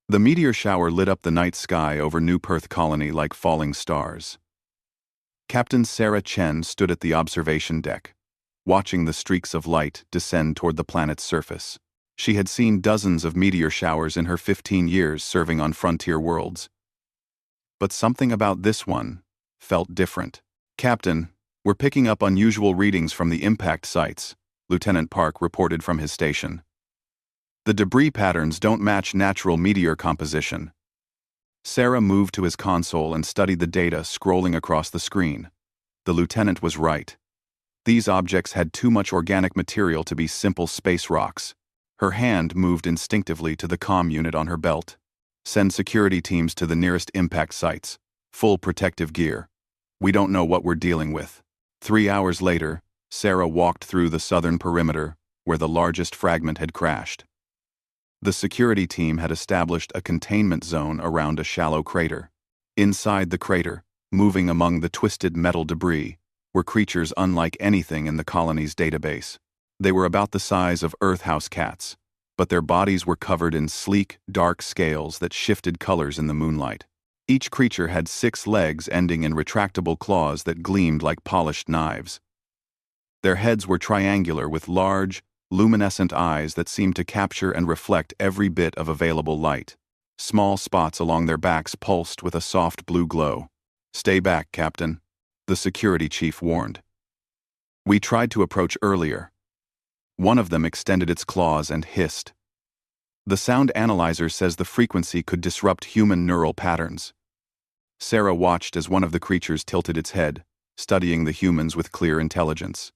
The meteor shower lit up the night sky over New Perth Colony like falling stars. Captain Sarah Chen stood at the observation deck, watching the streaks of light descend toward the planet's surface. She had seen dozens of meteor showers in her 15 years serving on frontier worlds. But something about this one felt different. "Captain, we're picking up unusual readings from the impact sites," Lieutenant Park reported from his station. "The debris patterns don't match natural meteor composition." Sarah moved to his console and studied the data scrolling across the screen. The lieutenant was right. These objects had too much organic material to be simple space rocks. Her hand moved instinctively to the comm unit on her belt. "Send security teams to the nearest impact sites. Full protective gear. We don't know what we're dealing with." 3 hours later, Sarah walked through the southern perimeter, where the largest fragment had crashed. The security team had established a containment zone around a shallow crater. Inside the crater, moving among the twisted metal debris, were creatures unlike anything in the colony's database. They were about the size of earthhouse cats, but their bodies were covered in sleek, dark scales that shifted colors in the moonlight. Each creature had 6 legs ending in retractable claws that gleamed like polished knives. Their heads were triangular with large, luminescent eyes that seemed to capture and reflect every bit of available light. Small spots along their backs pulsed with a soft blue glow. "Stay back, Captain," the security chief warned. "We tried to approach earlier." One of them extended its claws and hissed. "The sound analyzer says the frequency could disrupt human neural patterns." Sarah watched as one of the creatures tilted its head, studying the humans with clear intelligence.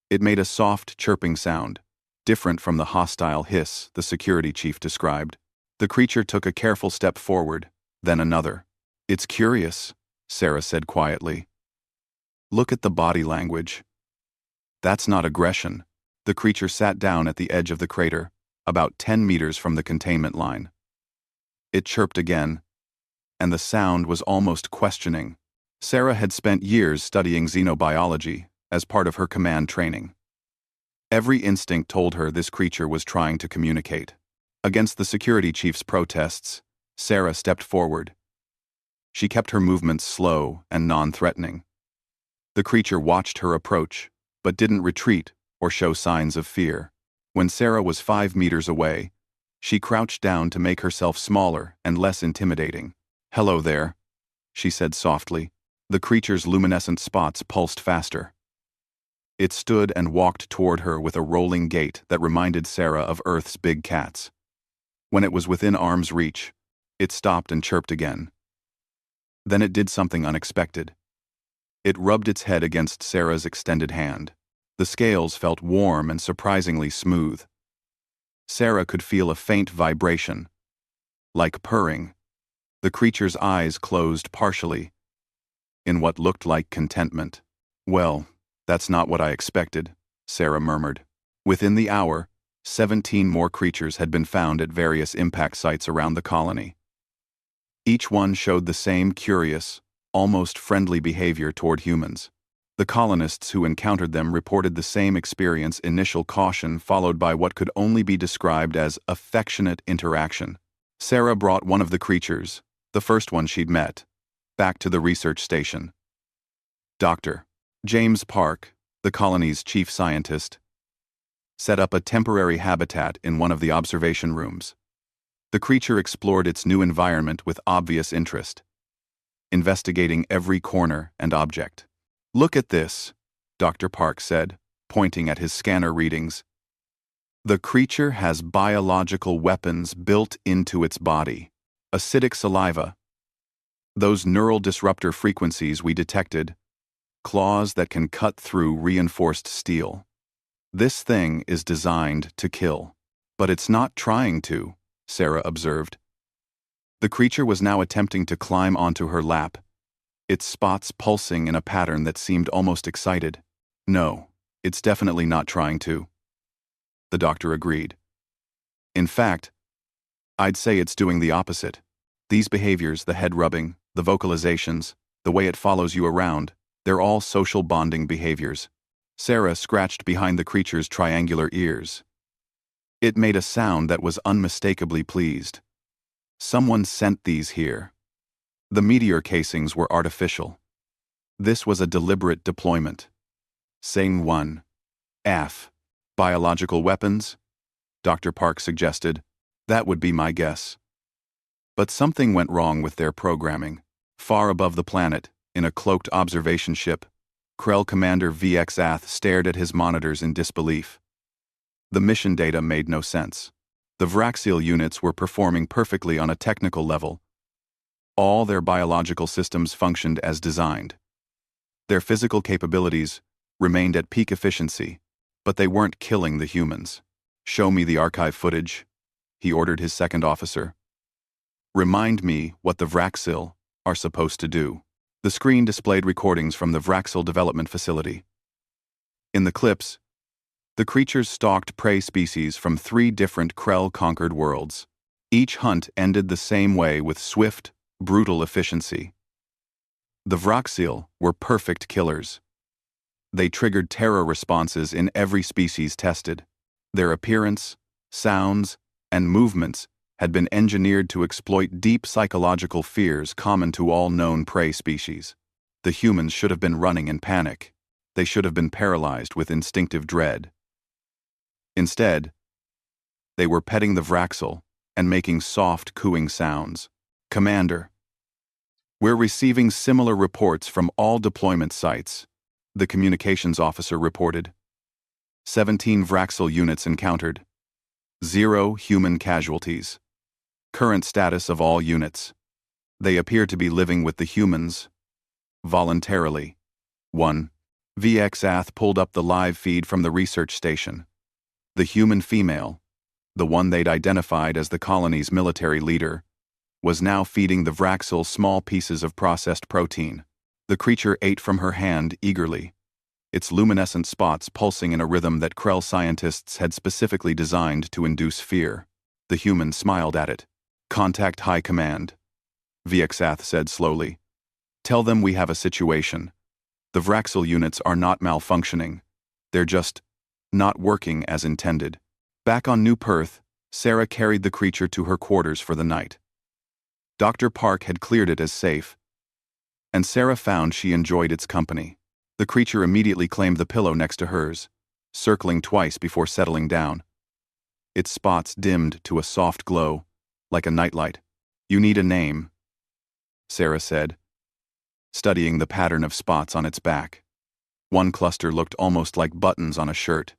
It made a soft, chirping sound, different from the hostile hiss the security chief described. The creature took a careful step forward, then another. "It's curious," Sarah said quietly. "Look at the body language." "That's not aggression." The creature sat down at the edge of the crater, about 10 meters from the containment line. It chirped again, and the sound was almost questioning. Sarah had spent years studying xenobiology as part of her command training. Every instinct told her this creature was trying to communicate. Against the security chief's protests, Sarah stepped forward. She kept her movements slow and non-threatening. The creature watched her approach, but didn't retreat or show signs of fear. When Sarah was 5 meters away, she crouched down to make herself smaller and less intimidating. "Hello there," she said softly. The creature's luminescent spots pulsed faster. It stood and walked toward her with a rolling gait that reminded Sarah of Earth's big cats. When it was within arm's reach, it stopped and chirped again. Then it did something unexpected. It rubbed its head against Sarah's extended hand. The scales felt warm and surprisingly smooth. Sarah could feel a faint vibration, like purring. The creature's eyes closed partially, in what looked like contentment. "Well, that's not what I expected," Sarah murmured. Within the hour, 17 more creatures had been found at various impact sites around the colony. Each one showed the same curious, almost friendly behavior toward humans. The colonists who encountered them reported the same experience: initial caution followed by what could only be described as affectionate interaction. Sarah brought one of the creatures, the first one she'd met, back to the research station. Dr. James Park, the colony's chief scientist, set up a temporary habitat in one of the observation rooms. The creature explored its new environment with obvious interest, investigating every corner and object. "Look at this," Dr. Park said, pointing at his scanner readings. "The creature has biological weapons built into its body. Acidic saliva, those neural disruptor frequencies we detected, claws that can cut through reinforced steel. This thing is designed to kill. But it's not trying to," Sarah observed. The creature was now attempting to climb onto her lap, its spots pulsing in a pattern that seemed almost excited. "No, it's definitely not trying to," the doctor agreed. "In fact, I'd say it's doing the opposite. These behaviors, the head rubbing, the vocalizations, the way it follows you around, they're all social bonding behaviors." Sarah scratched behind the creature's triangular ears. It made a sound that was unmistakably pleased. Someone sent these here. The meteor casings were artificial. This was a deliberate deployment. Saying 1. F. Biological weapons? Dr. Park suggested. That would be my guess. But something went wrong with their programming. Far above the planet, in a cloaked observation ship, Krell Commander VX Ath stared at his monitors in disbelief. The mission data made no sense. The Vraxial units were performing perfectly on a technical level. All their biological systems functioned as designed. Their physical capabilities remained at peak efficiency, but they weren't killing the humans. Show me the archive footage, he ordered his second officer. Remind me what the Vraxil are supposed to do. The screen displayed recordings from the Vraxil development facility. In the clips, the creatures stalked prey species from 3 different Krell-conquered worlds. Each hunt ended the same way with swift, brutal efficiency. The Vraxil were perfect killers. They triggered terror responses in every species tested. Their appearance, sounds, and movements had been engineered to exploit deep psychological fears common to all known prey species. The humans should have been running in panic. They should have been paralyzed with instinctive dread. Instead, they were petting the Vraxil and making soft, cooing sounds. Commander, we're receiving similar reports from all deployment sites, the communications officer reported. 17 Vraxil units encountered. 0 human casualties. Current status of all units. They appear to be living with the humans. Voluntarily. 1. VX Ath pulled up the live feed from the research station. The human female, the one they'd identified as the colony's military leader, was now feeding the Vraxil small pieces of processed protein. The creature ate from her hand eagerly, its luminescent spots pulsing in a rhythm that Krell scientists had specifically designed to induce fear. The human smiled at it. Contact High Command, Vixath said slowly. Tell them we have a situation. The Vraxil units are not malfunctioning. They're just not working as intended. Back on New Perth, Sarah carried the creature to her quarters for the night. Dr. Park had cleared it as safe, and Sarah found she enjoyed its company. The creature immediately claimed the pillow next to hers, circling twice before settling down. Its spots dimmed to a soft glow, like a nightlight. You need a name, Sarah said, studying the pattern of spots on its back. One cluster looked almost like buttons on a shirt.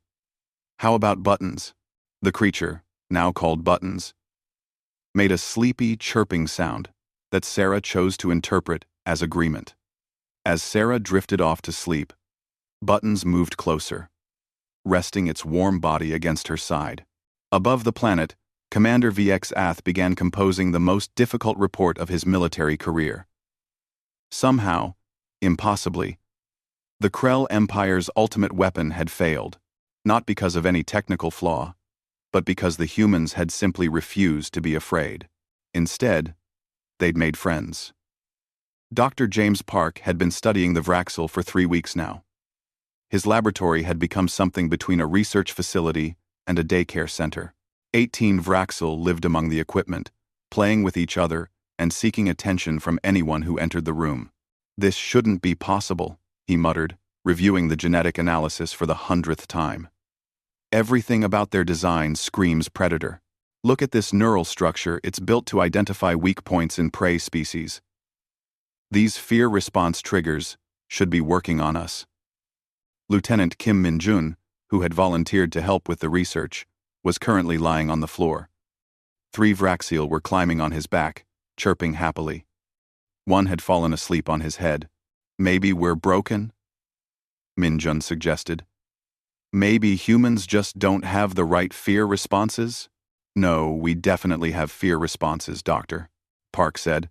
How about Buttons? The creature, now called Buttons, made a sleepy, chirping sound that Sarah chose to interpret as agreement. As Sarah drifted off to sleep, Buttons moved closer, resting its warm body against her side. Above the planet, Commander VX Ath began composing the most difficult report of his military career. Somehow, impossibly, the Krell Empire's ultimate weapon had failed, not because of any technical flaw, but because the humans had simply refused to be afraid. Instead, they'd made friends. Dr. James Park had been studying the Vraxil for 3 weeks now. His laboratory had become something between a research facility and a daycare center. 18 Vraxil lived among the equipment, playing with each other and seeking attention from anyone who entered the room. This shouldn't be possible, he muttered, reviewing the genetic analysis for the 100th time. Everything about their design screams predator. Look at this neural structure, it's built to identify weak points in prey species. These fear response triggers should be working on us. Lieutenant Kim Min-jun, who had volunteered to help with the research, was currently lying on the floor. 3 Vraxil were climbing on his back, chirping happily. One had fallen asleep on his head. Maybe we're broken? Min-jun suggested. Maybe humans just don't have the right fear responses? No, we definitely have fear responses, Doctor, Park said.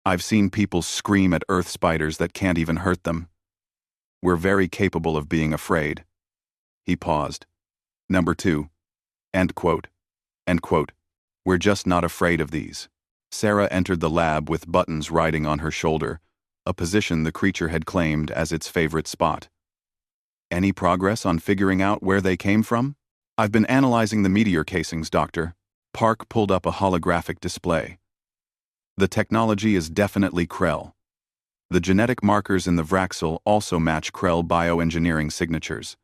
I've seen people scream at earth spiders that can't even hurt them. We're very capable of being afraid. He paused. Number 2. End quote. End quote. We're just not afraid of these. Sarah entered the lab with Buttons riding on her shoulder, a position the creature had claimed as its favorite spot. Any progress on figuring out where they came from? I've been analyzing the meteor casings, Doctor, Park pulled up a holographic display. The technology is definitely Krell. The genetic markers in the Vraxel also match Krell bioengineering signatures.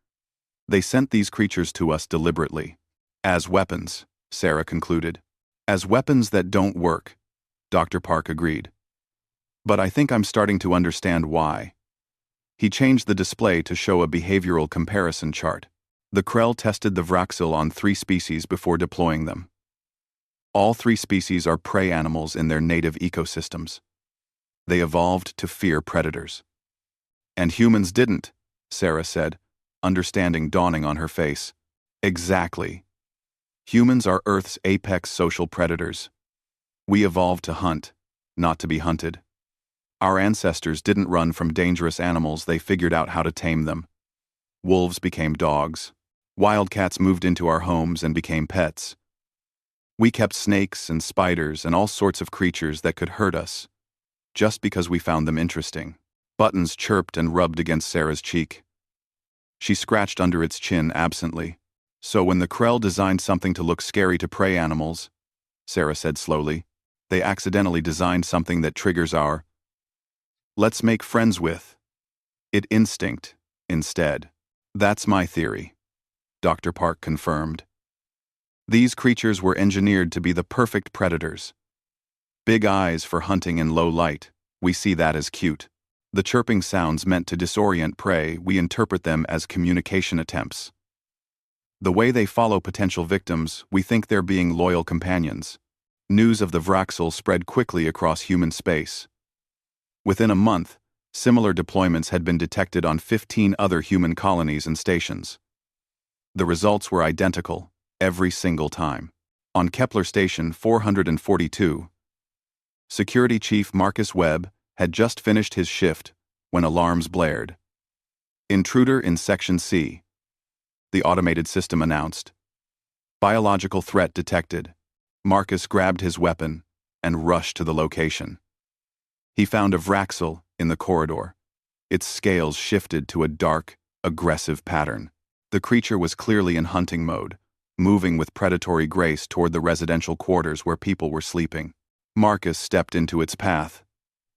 They sent these creatures to us deliberately. As weapons, Sarah concluded. As weapons that don't work, Dr. Park agreed. But I think I'm starting to understand why. He changed the display to show a behavioral comparison chart. The Krell tested the Vraxel on 3 species before deploying them. All 3 species are prey animals in their native ecosystems. They evolved to fear predators. And humans didn't, Sarah said, understanding dawning on her face. Exactly. Humans are Earth's apex social predators. We evolved to hunt, not to be hunted. Our ancestors didn't run from dangerous animals, they figured out how to tame them. Wolves became dogs. Wildcats moved into our homes and became pets. We kept snakes and spiders and all sorts of creatures that could hurt us, just because we found them interesting. Buttons chirped and rubbed against Sarah's cheek. She scratched under its chin absently. So when the Krell designed something to look scary to prey animals, Sarah said slowly, they accidentally designed something that triggers our let's make friends with it instinct instead. That's my theory, Dr. Park confirmed. These creatures were engineered to be the perfect predators. Big eyes for hunting in low light, we see that as cute. The chirping sounds meant to disorient prey, we interpret them as communication attempts. The way they follow potential victims, we think they're being loyal companions. News of the Vraxel spread quickly across human space. Within a month, similar deployments had been detected on 15 other human colonies and stations. The results were identical, every single time. On Kepler Station 442, Security Chief Marcus Webb had just finished his shift when alarms blared. Intruder in Section C, the automated system announced. Biological threat detected. Marcus grabbed his weapon and rushed to the location. He found a Vraxel in the corridor. Its scales shifted to a dark, aggressive pattern. The creature was clearly in hunting mode, moving with predatory grace toward the residential quarters where people were sleeping. Marcus stepped into its path.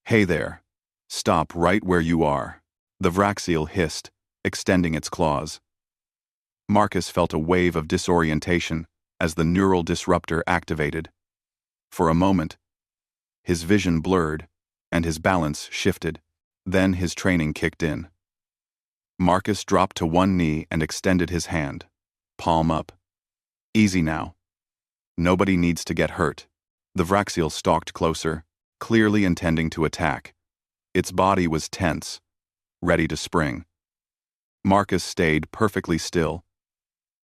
Hey there. Stop right where you are. The Vraxel hissed, extending its claws. Marcus felt a wave of disorientation as the neural disruptor activated. For a moment, his vision blurred and his balance shifted. Then his training kicked in. Marcus dropped to one knee and extended his hand, palm up. Easy now. Nobody needs to get hurt. The Vraxel stalked closer, clearly intending to attack. Its body was tense, ready to spring. Marcus stayed perfectly still,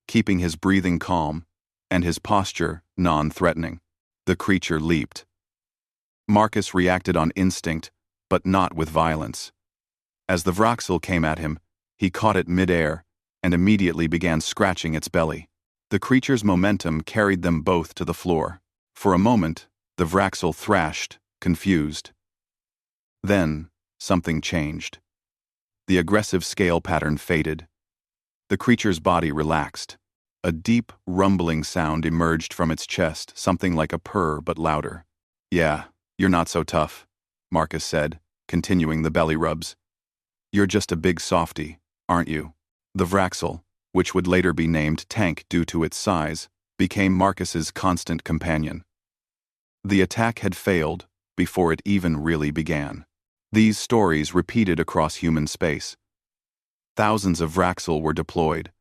keeping his breathing calm and his posture non-threatening. The creature leaped. Marcus reacted on instinct, but not with violence. As the Vraxel came at him, he caught it mid-air and immediately began scratching its belly. The creature's momentum carried them both to the floor. For a moment, the Vraxel thrashed, confused. Then, something changed. The aggressive scale pattern faded. The creature's body relaxed. A deep, rumbling sound emerged from its chest, something like a purr but louder. Yeah, you're not so tough, Marcus said, continuing the belly rubs. You're just a big softy, aren't you? The Vraxel, which would later be named Tank due to its size, became Marcus's constant companion. The attack had failed before it even really began. These stories repeated across human space. Thousands of Vraxel were deployed.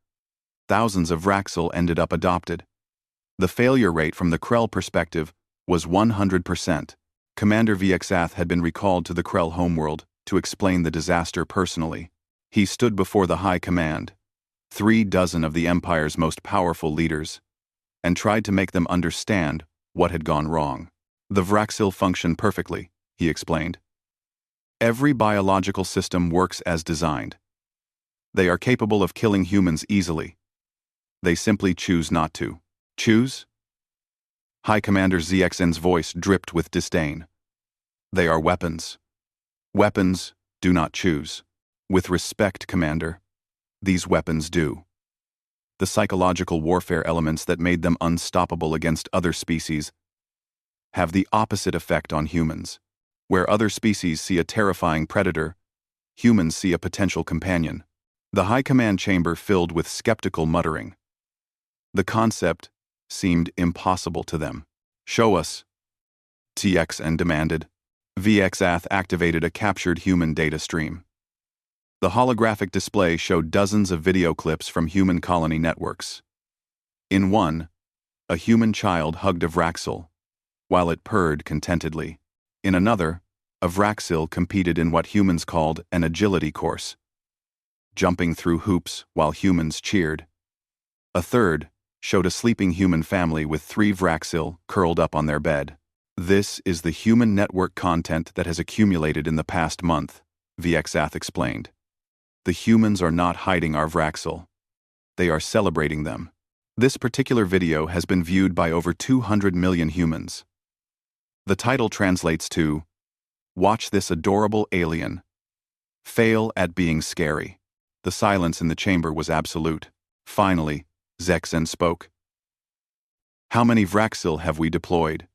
Thousands of Vraxel ended up adopted. The failure rate from the Krell perspective was 100%. Commander Vxath had been recalled to the Krell homeworld to explain the disaster personally. He stood before the High Command, 36 of the Empire's most powerful leaders, and tried to make them understand what had gone wrong. The Vraxel function perfectly, he explained. Every biological system works as designed. They are capable of killing humans easily. They simply choose not to. Choose? High Commander ZXN's voice dripped with disdain. They are weapons. Weapons do not choose. With respect, Commander, these weapons do. The psychological warfare elements that made them unstoppable against other species have the opposite effect on humans. Where other species see a terrifying predator, humans see a potential companion. The high command chamber filled with skeptical muttering. The concept seemed impossible to them. "Show us," TXN demanded. VXAth activated a captured human data stream. The holographic display showed dozens of video clips from human colony networks. In one, a human child hugged a Vraxil, while it purred contentedly. In another, a Vraxil competed in what humans called an agility course, jumping through hoops while humans cheered. A third showed a sleeping human family with 3 Vraxil curled up on their bed. "This is the human network content that has accumulated in the past month," VXAth explained. "The humans are not hiding our Vraxil. They are celebrating them. This particular video has been viewed by over 200 million humans." The title translates to, "Watch this adorable alien fail at being scary." The silence in the chamber was absolute. Finally, Zexen spoke. "How many Vraxil have we deployed?"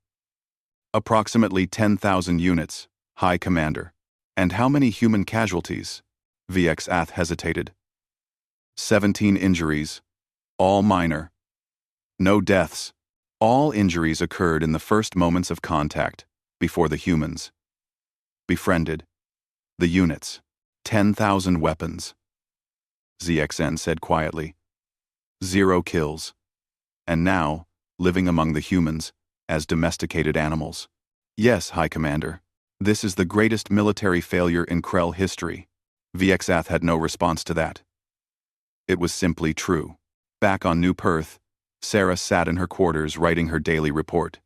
"Approximately 10,000 units, High Commander." "And how many human casualties?" VXAth hesitated. 17 injuries, all minor. No deaths. All injuries occurred in the first moments of contact, before the humans befriended the units. 10,000 weapons, ZXN said quietly. 0 kills. And now, living among the humans, as domesticated animals. "Yes, High Commander. This is the greatest military failure in Krell history." VXAth had no response to that. It was simply true. Back on New Perth, Sarah sat in her quarters writing her daily report.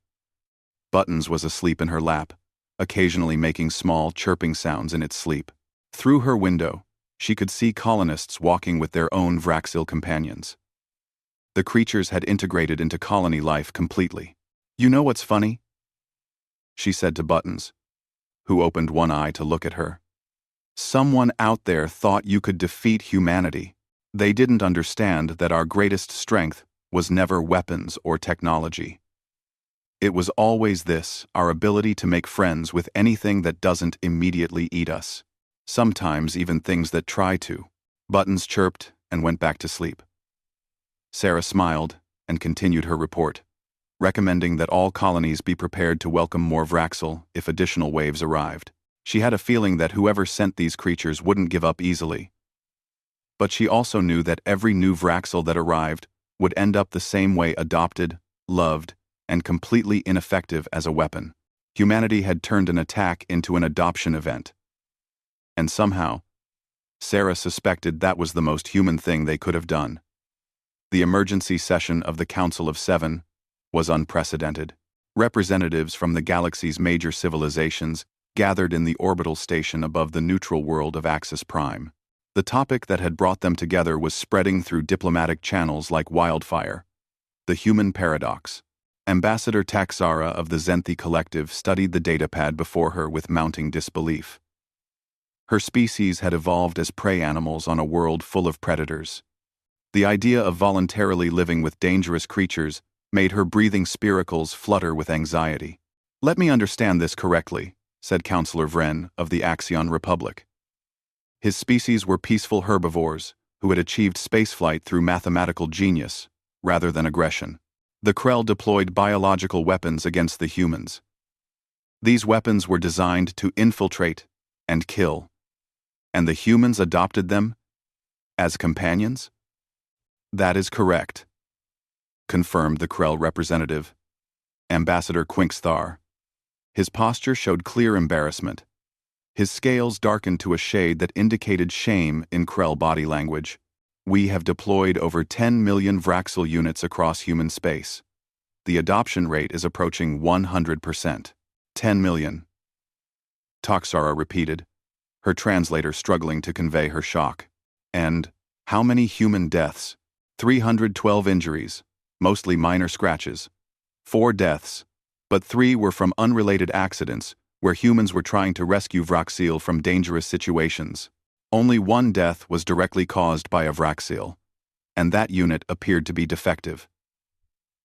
Buttons was asleep in her lap, occasionally making small chirping sounds in its sleep. Through her window, she could see colonists walking with their own Vraxil companions. The creatures had integrated into colony life completely. "You know what's funny?" she said to Buttons, who opened one eye to look at her. "Someone out there thought you could defeat humanity. They didn't understand that our greatest strength was never weapons or technology. It was always this, our ability to make friends with anything that doesn't immediately eat us. Sometimes even things that try to." Buttons chirped and went back to sleep. Sarah smiled and continued her report, recommending that all colonies be prepared to welcome more Vraxil if additional waves arrived. She had a feeling that whoever sent these creatures wouldn't give up easily. But she also knew that every new Vraxil that arrived would end up the same way: adopted, loved, and completely ineffective as a weapon. Humanity had turned an attack into an adoption event. And somehow, Sarah suspected that was the most human thing they could have done. The emergency session of the Council of Seven was unprecedented. Representatives from the galaxy's major civilizations gathered in the orbital station above the neutral world of Axis Prime. The topic that had brought them together was spreading through diplomatic channels like wildfire: the human paradox. Ambassador Taxara of the Zenthi Collective studied the datapad before her with mounting disbelief. Her species had evolved as prey animals on a world full of predators. The idea of voluntarily living with dangerous creatures made her breathing spiracles flutter with anxiety. "Let me understand this correctly," said Councillor Vren of the Axion Republic. His species were peaceful herbivores who had achieved spaceflight through mathematical genius rather than aggression. The Krell deployed biological weapons against the humans. These weapons were designed to infiltrate and kill, and the humans adopted them as companions? "That is correct," confirmed the Krell representative, Ambassador Quinksthar. His posture showed clear embarrassment. His scales darkened to a shade that indicated shame in Krell body language. "We have deployed over 10 million Vraxil units across human space. The adoption rate is approaching 100%. 10 million. Taxara repeated, her translator struggling to convey her shock. "And how many human deaths?" 312 injuries, mostly minor scratches. 4 deaths, but 3 were from unrelated accidents where humans were trying to rescue Vraxil from dangerous situations. Only 1 death was directly caused by a Vraxil. and that unit appeared to be defective.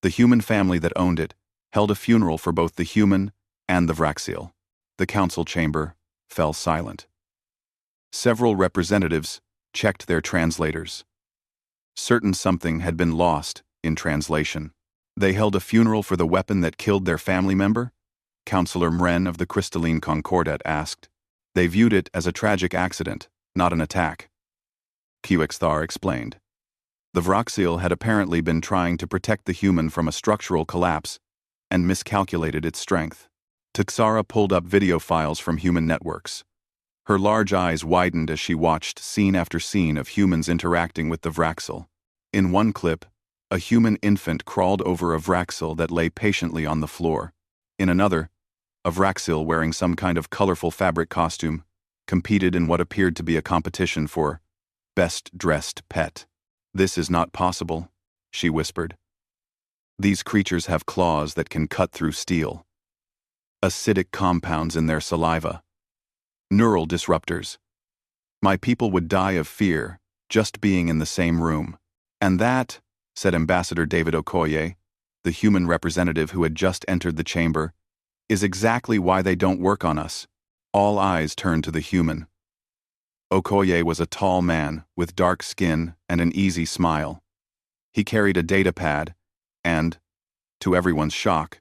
The human family that owned it held a funeral for both the human and the Vraxil. The council chamber fell silent. Several representatives checked their translators. Certain something had been lost in translation. They held a funeral for the weapon that killed their family member? Councillor Mren of the Crystalline Concordat asked. They viewed it as a tragic accident, not an attack. Quixthar explained. The Vraxil had apparently been trying to protect the human from a structural collapse and miscalculated its strength. Tuxara pulled up video files from human networks. Her large eyes widened as she watched scene after scene of humans interacting with the Vraxil. In one clip, a human infant crawled over a Vraxil that lay patiently on the floor. In another, a Vraxil wearing some kind of colorful fabric costume competed in what appeared to be a competition for best-dressed pet. This is not possible, she whispered. These creatures have claws that can cut through steel. Acidic compounds in their saliva. Neural disruptors. My people would die of fear just being in the same room. And that, said Ambassador David Okoye, the human representative who had just entered the chamber, is exactly why they don't work on us. All eyes turned to the human. Okoye was a tall man with dark skin and an easy smile. He carried a data pad and, to everyone's shock,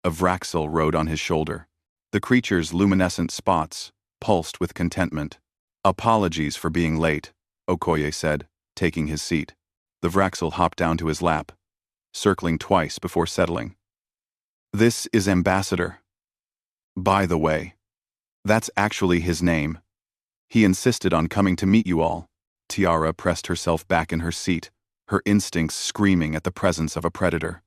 a Vraxil rode on his shoulder. The creature's luminescent spots pulsed with contentment. Apologies for being late, Okoye said, taking his seat. The Vraxil hopped down to his lap, circling twice before settling. This is Ambassador. By the way, that's actually his name. He insisted on coming to meet you all. Tiara pressed herself back in her seat, her instincts screaming at the presence of a predator.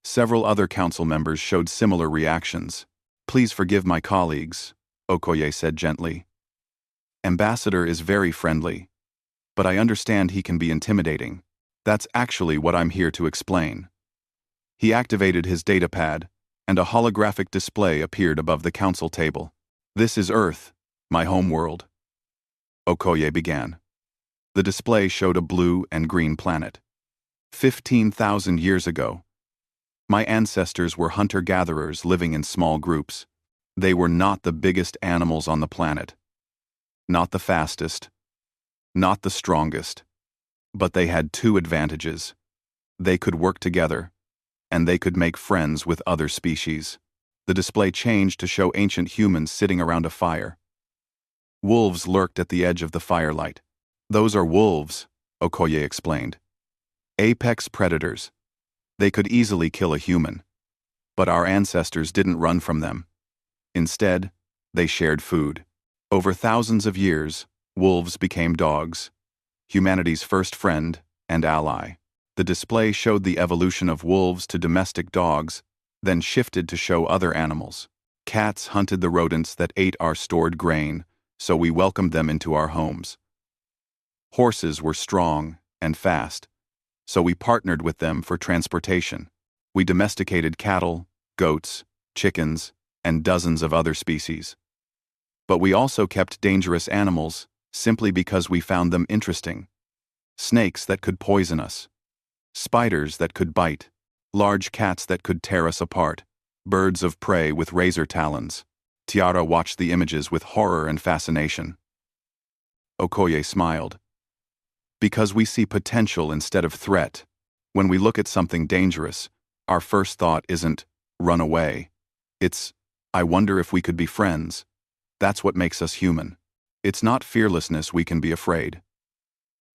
Several other council members showed similar reactions. Please forgive my colleagues, Okoye said gently. Ambassador is very friendly, but I understand he can be intimidating. That's actually what I'm here to explain. He activated his datapad, and a holographic display appeared above the council table. This is Earth, my homeworld. Okoye began. The display showed a blue and green planet. 15,000 years ago, my ancestors were hunter-gatherers living in small groups. They were not the biggest animals on the planet. Not the fastest. Not the strongest. But they had two advantages. They could work together, and they could make friends with other species. The display changed to show ancient humans sitting around a fire. Wolves lurked at the edge of the firelight. Those are wolves, Okoye explained. Apex predators. They could easily kill a human. But our ancestors didn't run from them. Instead, they shared food. Over thousands of years, wolves became dogs, humanity's first friend and ally. The display showed the evolution of wolves to domestic dogs, then shifted to show other animals. Cats hunted the rodents that ate our stored grain, so we welcomed them into our homes. Horses were strong and fast, so we partnered with them for transportation. We domesticated cattle, goats, chickens, and dozens of other species. But we also kept dangerous animals simply because we found them interesting. Snakes that could poison us. Spiders that could bite. Large cats that could tear us apart. Birds of prey with razor talons. Tiara watched the images with horror and fascination. Okoye smiled. Because we see potential instead of threat. When we look at something dangerous, our first thought isn't, run away. It's, I wonder if we could be friends. That's what makes us human. It's not fearlessness we can be afraid.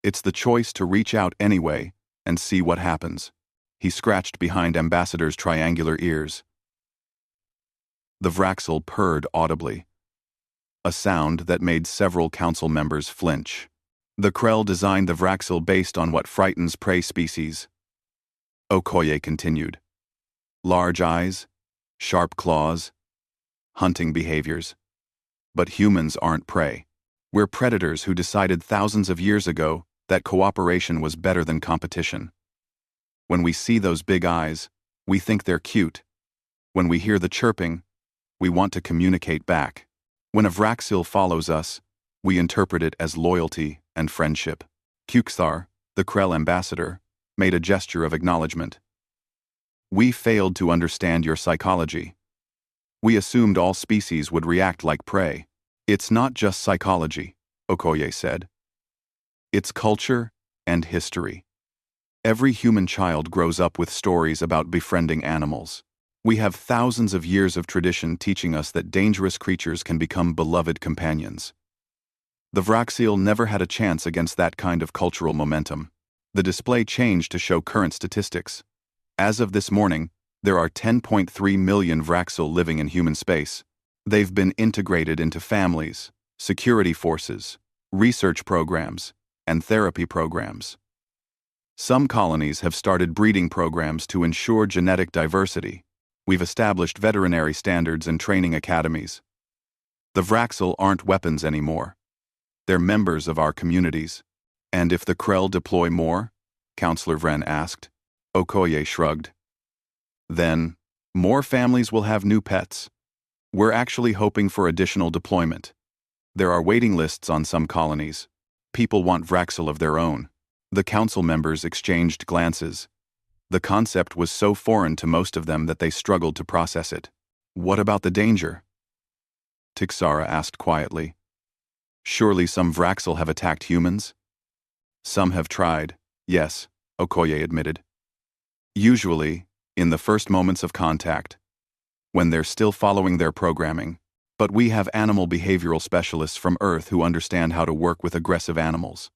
It's the choice to reach out anyway and see what happens. He scratched behind Ambassador's triangular ears. The Vraxil purred audibly, a sound that made several council members flinch. The Krell designed the Vraxil based on what frightens prey species. Okoye continued. Large eyes, sharp claws, hunting behaviors. But humans aren't prey. We're predators who decided thousands of years ago that cooperation was better than competition. When we see those big eyes, we think they're cute. When we hear the chirping, we want to communicate back. When a Vraxil follows us, we interpret it as loyalty and friendship. Quixthar, The Krell ambassador made a gesture of acknowledgement. We failed to understand your psychology. We assumed all species would react like prey. It's not just psychology, Okoye said. It's culture and history. Every human child grows up with stories about befriending animals. We have thousands of years of tradition teaching us that dangerous creatures can become beloved companions. The Vraxil never had a chance against that kind of cultural momentum. The display changed to show current statistics. As of this morning, there are 10.3 million Vraxil living in human space. They've been integrated into families, security forces, research programs, and therapy programs. Some colonies have started breeding programs to ensure genetic diversity. We've established veterinary standards and training academies. The Vraxil aren't weapons anymore. They're members of our communities. And if the Krell deploy more? Counselor Vren asked. Okoye shrugged. Then, more families will have new pets. We're actually hoping for additional deployment. There are waiting lists on some colonies. People want Vraxil of their own. The council members exchanged glances. The concept was so foreign to most of them that they struggled to process it. What about the danger? Tixara asked quietly. Surely some Vraxil have attacked humans? Some have tried, yes, Okoye admitted. Usually, in the first moments of contact, when they're still following their programming. But we have animal behavioral specialists from Earth who understand how to work with aggressive animals.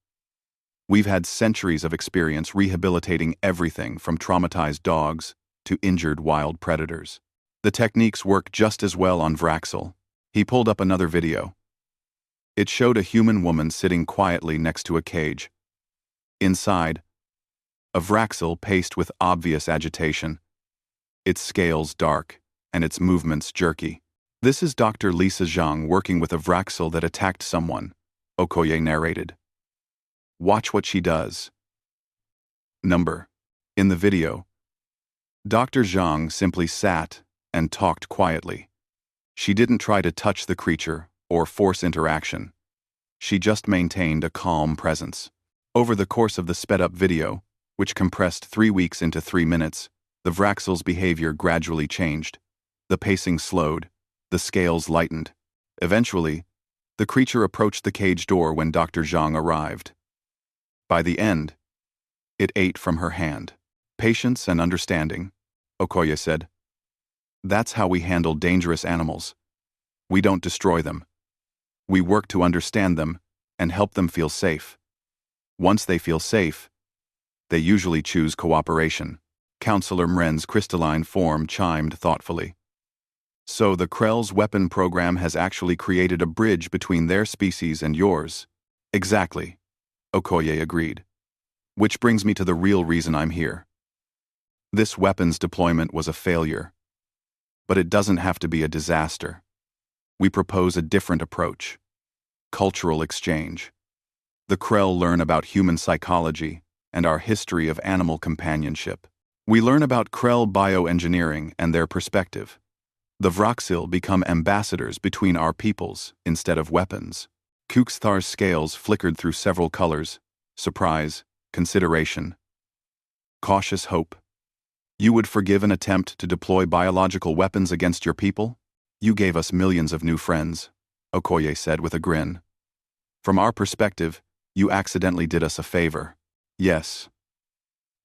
We've had centuries of experience rehabilitating everything from traumatized dogs to injured wild predators. The techniques work just as well on Vraxil. He pulled up another video. It showed a human woman sitting quietly next to a cage. Inside, a Vraxil paced with obvious agitation, its scales dark and its movements jerky. This is Dr. Lisa Zhang working with a Vraxil that attacked someone, Okoye narrated. Watch what she does. Number. In the video, Dr. Zhang simply sat and talked quietly. She didn't try to touch the creature or force interaction. She just maintained a calm presence. Over the course of the sped-up video, which compressed 3 weeks into 3 minutes, the Vraxil's behavior gradually changed. The pacing slowed. The scales lightened. Eventually, the creature approached the cage door when Dr. Zhang arrived. By the end, it ate from her hand. Patience and understanding, Okoye said. That's how we handle dangerous animals. We don't destroy them. We work to understand them and help them feel safe. Once they feel safe, they usually choose cooperation. Counselor Mren's crystalline form chimed thoughtfully. So the Krell's weapon program has actually created a bridge between their species and yours. Exactly, Okoye agreed. Which brings me to the real reason I'm here. This weapons deployment was a failure. But it doesn't have to be a disaster. We propose a different approach. Cultural exchange. The Krell learn about human psychology and our history of animal companionship. We learn about Krell bioengineering and their perspective. The Vraxil become ambassadors between our peoples instead of weapons. Kuxthar's scales flickered through several colors: surprise, consideration, cautious hope. You would forgive an attempt to deploy biological weapons against your people? You gave us millions of new friends, Okoye said with a grin. From our perspective, you accidentally did us a favor. Yes.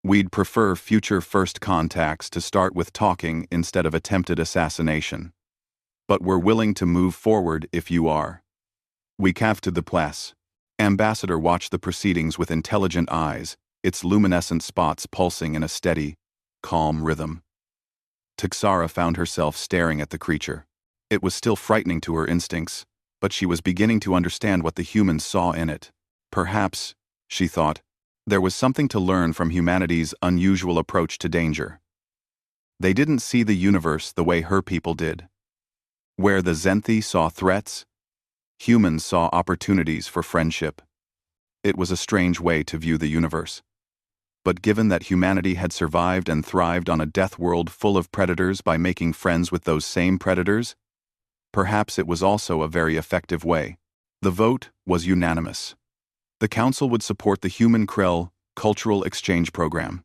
We'd prefer future first contacts to start with talking instead of attempted assassination. But we're willing to move forward if you are. We cave to the place. Ambassador watched the proceedings with intelligent eyes, its luminescent spots pulsing in a steady, calm rhythm. Tixara found herself staring at the creature. It was still frightening to her instincts, but she was beginning to understand what the humans saw in it. Perhaps, she thought, there was something to learn from humanity's unusual approach to danger. They didn't see the universe the way her people did. Where the Zenthi saw threats, humans saw opportunities for friendship. It was a strange way to view the universe. But given that humanity had survived and thrived on a death world full of predators by making friends with those same predators, perhaps it was also a very effective way. The vote was unanimous. The council would support the human Krell Cultural Exchange Program.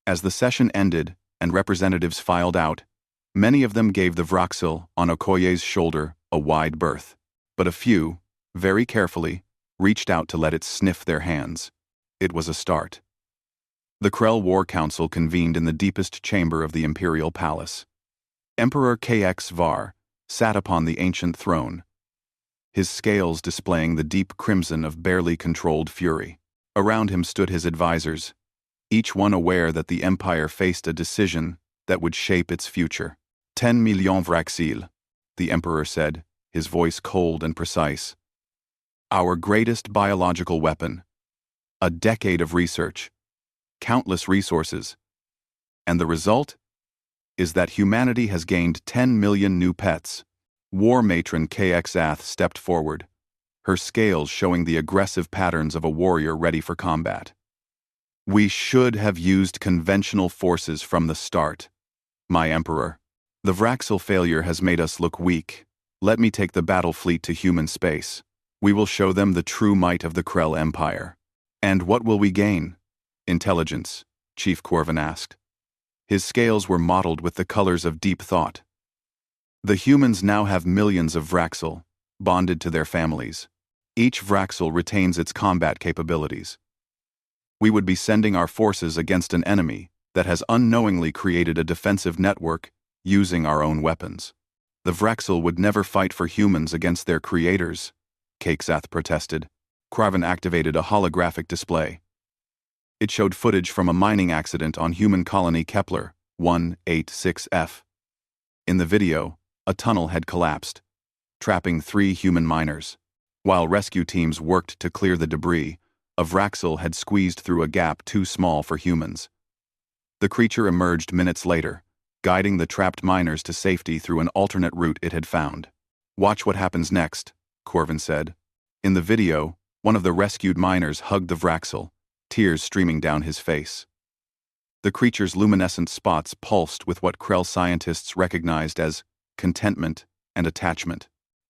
As the session ended and representatives filed out, many of them gave the Vraxil on Okoye's shoulder a wide berth, but a few, very carefully, reached out to let it sniff their hands. It was a start. The Krell War Council convened in the deepest chamber of the Imperial Palace. Emperor HFY sat upon the ancient throne, his scales displaying the deep crimson of barely controlled fury. Around him stood his advisors, each one aware that the Empire faced a decision that would shape its future. 10 millions Vraxil, the Emperor said, his voice cold and precise. Our greatest biological weapon. A decade of research. Countless resources. And the result is that humanity has gained 10 million new pets. War Matron KXath stepped forward, her scales showing the aggressive patterns of a warrior ready for combat. We should have used conventional forces from the start, my Emperor. The Vraxil failure has made us look weak. Let me take the battle fleet to human space. We will show them the true might of the Krell Empire. And what will we gain? Intelligence, Chief Corvin asked. His scales were mottled with the colors of deep thought. The humans now have millions of Vraxil, bonded to their families. Each Vraxil retains its combat capabilities. We would be sending our forces against an enemy that has unknowingly created a defensive network using our own weapons. The Vraxil would never fight for humans against their creators, Cakezath protested. Corvin activated a holographic display. It showed footage from a mining accident on human colony Kepler 186F. In the video, a tunnel had collapsed, trapping 3 human miners. While rescue teams worked to clear the debris, a Vraxil had squeezed through a gap too small for humans. The creature emerged minutes later, guiding the trapped miners to safety through an alternate route it had found. Watch what happens next, Corvin said. In the video, one of the rescued miners hugged the Vraxil, tears streaming down his face. The creature's luminescent spots pulsed with what Krell scientists recognized as contentment and attachment.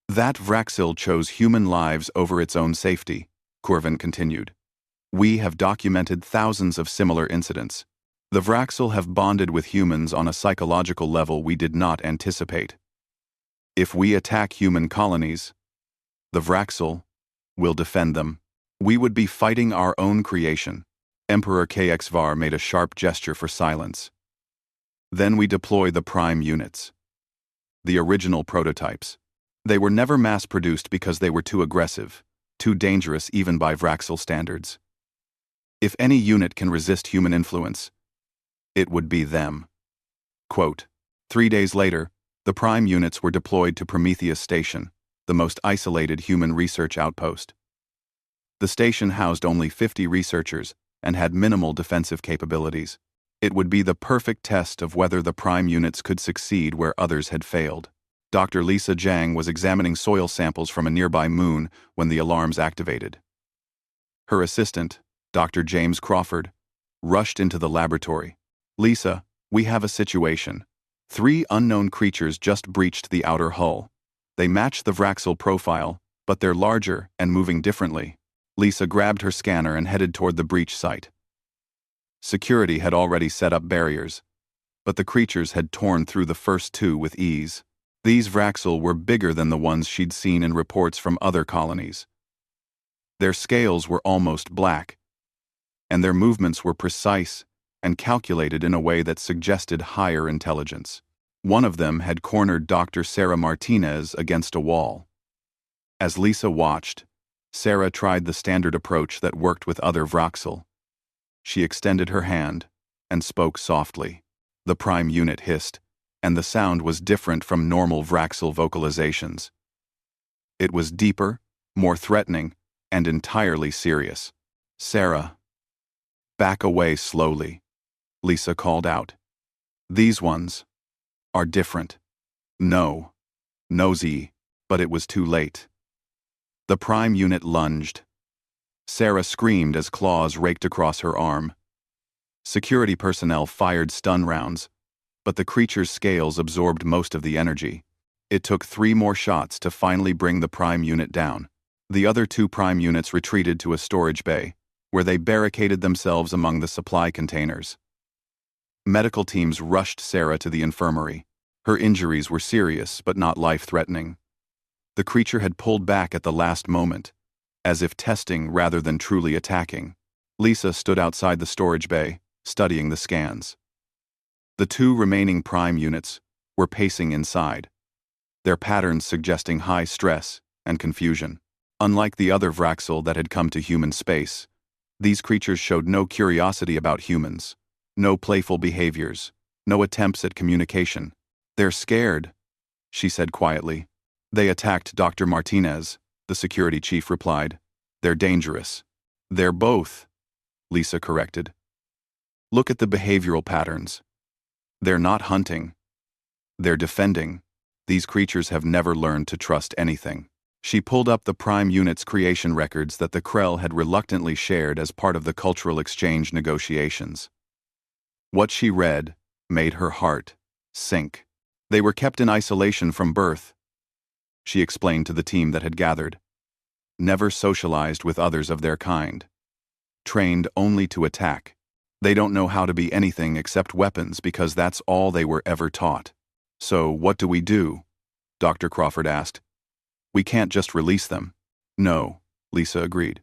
That Vraxil chose human lives over its own safety, Corvin continued. We have documented thousands of similar incidents. The Vraxil have bonded with humans on a psychological level we did not anticipate. If we attack human colonies, the Vraxil will defend them. We would be fighting our own creation. Emperor KXVAR made a sharp gesture for silence. Then we deploy the prime units. The original prototypes. They were never mass-produced because they were too aggressive, too dangerous even by Vraxil standards. If any unit can resist human influence, it would be them. Quote, 3 days later, the prime units were deployed to Prometheus Station, the most isolated human research outpost. The station housed only 50 researchers and had minimal defensive capabilities. It would be the perfect test of whether the prime units could succeed where others had failed. Dr. Lisa Zhang was examining soil samples from a nearby moon when the alarms activated. Her assistant, Dr. James Crawford, rushed into the laboratory. Lisa, we have a situation. 3 unknown creatures just breached the outer hull. They match the Vraxil profile, but they're larger and moving differently. Lisa grabbed her scanner and headed toward the breach site. Security had already set up barriers, but the creatures had torn through the first 2 with ease. These Vraxil were bigger than the ones she'd seen in reports from other colonies. Their scales were almost black, and their movements were precise and calculated in a way that suggested higher intelligence. One of them had cornered Dr. Sarah Martinez against a wall. As Lisa watched, Sarah tried the standard approach that worked with other Vraxil. She extended her hand and spoke softly. The prime unit hissed, and the sound was different from normal Vraxil vocalizations. It was deeper, more threatening, and entirely serious. Sarah, back away slowly, Lisa called out. These ones are different. No, nosy, but it was too late. The prime unit lunged. Sarah screamed as claws raked across her arm. Security personnel fired stun rounds, but the creature's scales absorbed most of the energy. It took 3 more shots to finally bring the prime unit down. The other 2 prime units retreated to a storage bay, where they barricaded themselves among the supply containers. Medical teams rushed Sarah to the infirmary. Her injuries were serious but not life-threatening. The creature had pulled back at the last moment, as if testing rather than truly attacking. Lisa stood outside the storage bay, studying the scans. The two remaining prime units were pacing inside, their patterns suggesting high stress and confusion. Unlike the other Vraxel that had come to human space, these creatures showed no curiosity about humans, no playful behaviors, no attempts at communication. "They're scared," she said quietly. "They attacked Dr. Martinez," the security chief replied. "They're dangerous." "They're both," Lisa corrected. "Look at the behavioral patterns. They're not hunting. They're defending. These creatures have never learned to trust anything." She pulled up the prime unit's creation records that the Krell had reluctantly shared as part of the cultural exchange negotiations. What she read made her heart sink. They were kept in isolation from birth, she explained to the team that had gathered. Never socialized with others of their kind. Trained only to attack. They don't know how to be anything except weapons because that's all they were ever taught. "So what do we do?" Dr. Crawford asked. "We can't just release them." "No," Lisa agreed.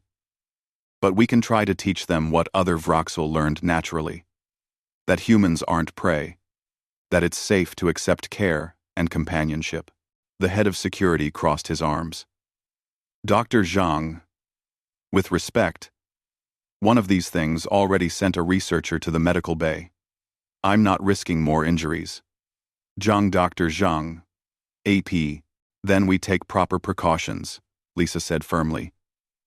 "But we can try to teach them what other Vraxel learned naturally. That humans aren't prey. That it's safe to accept care and companionship." The head of security crossed his arms. "Dr. Zhang, with respect, one of these things already sent a researcher to the medical bay. I'm not risking more injuries." "Zhang, Dr. Zhang, AP, then we take proper precautions," Lisa said firmly.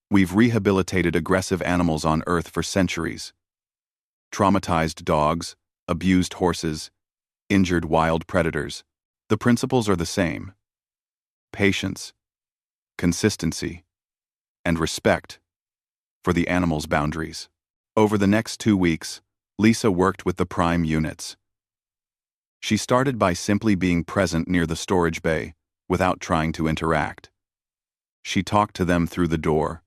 "We've rehabilitated aggressive animals on Earth for centuries. Traumatized dogs, abused horses, injured wild predators. The principles are the same. Patience, consistency, and respect for the animal's boundaries." Over the next 2 weeks, Lisa worked with the prime units. She started by simply being present near the storage bay, without trying to interact. She talked to them through the door,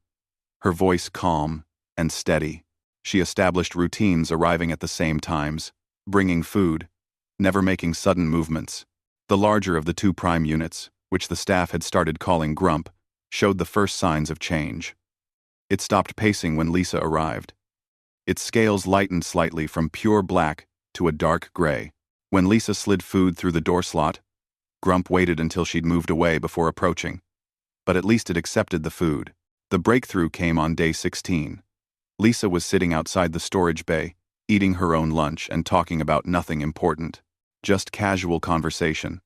her voice calm and steady. She established routines, arriving at the same times, bringing food, never making sudden movements. The larger of the two prime units, which the staff had started calling Grump, showed the first signs of change. It stopped pacing when Lisa arrived. Its scales lightened slightly from pure black to a dark gray. When Lisa slid food through the door slot, Grump waited until she'd moved away before approaching. But at least it accepted the food. The breakthrough came on day 16. Lisa was sitting outside the storage bay, eating her own lunch and talking about nothing important. Just casual conversation.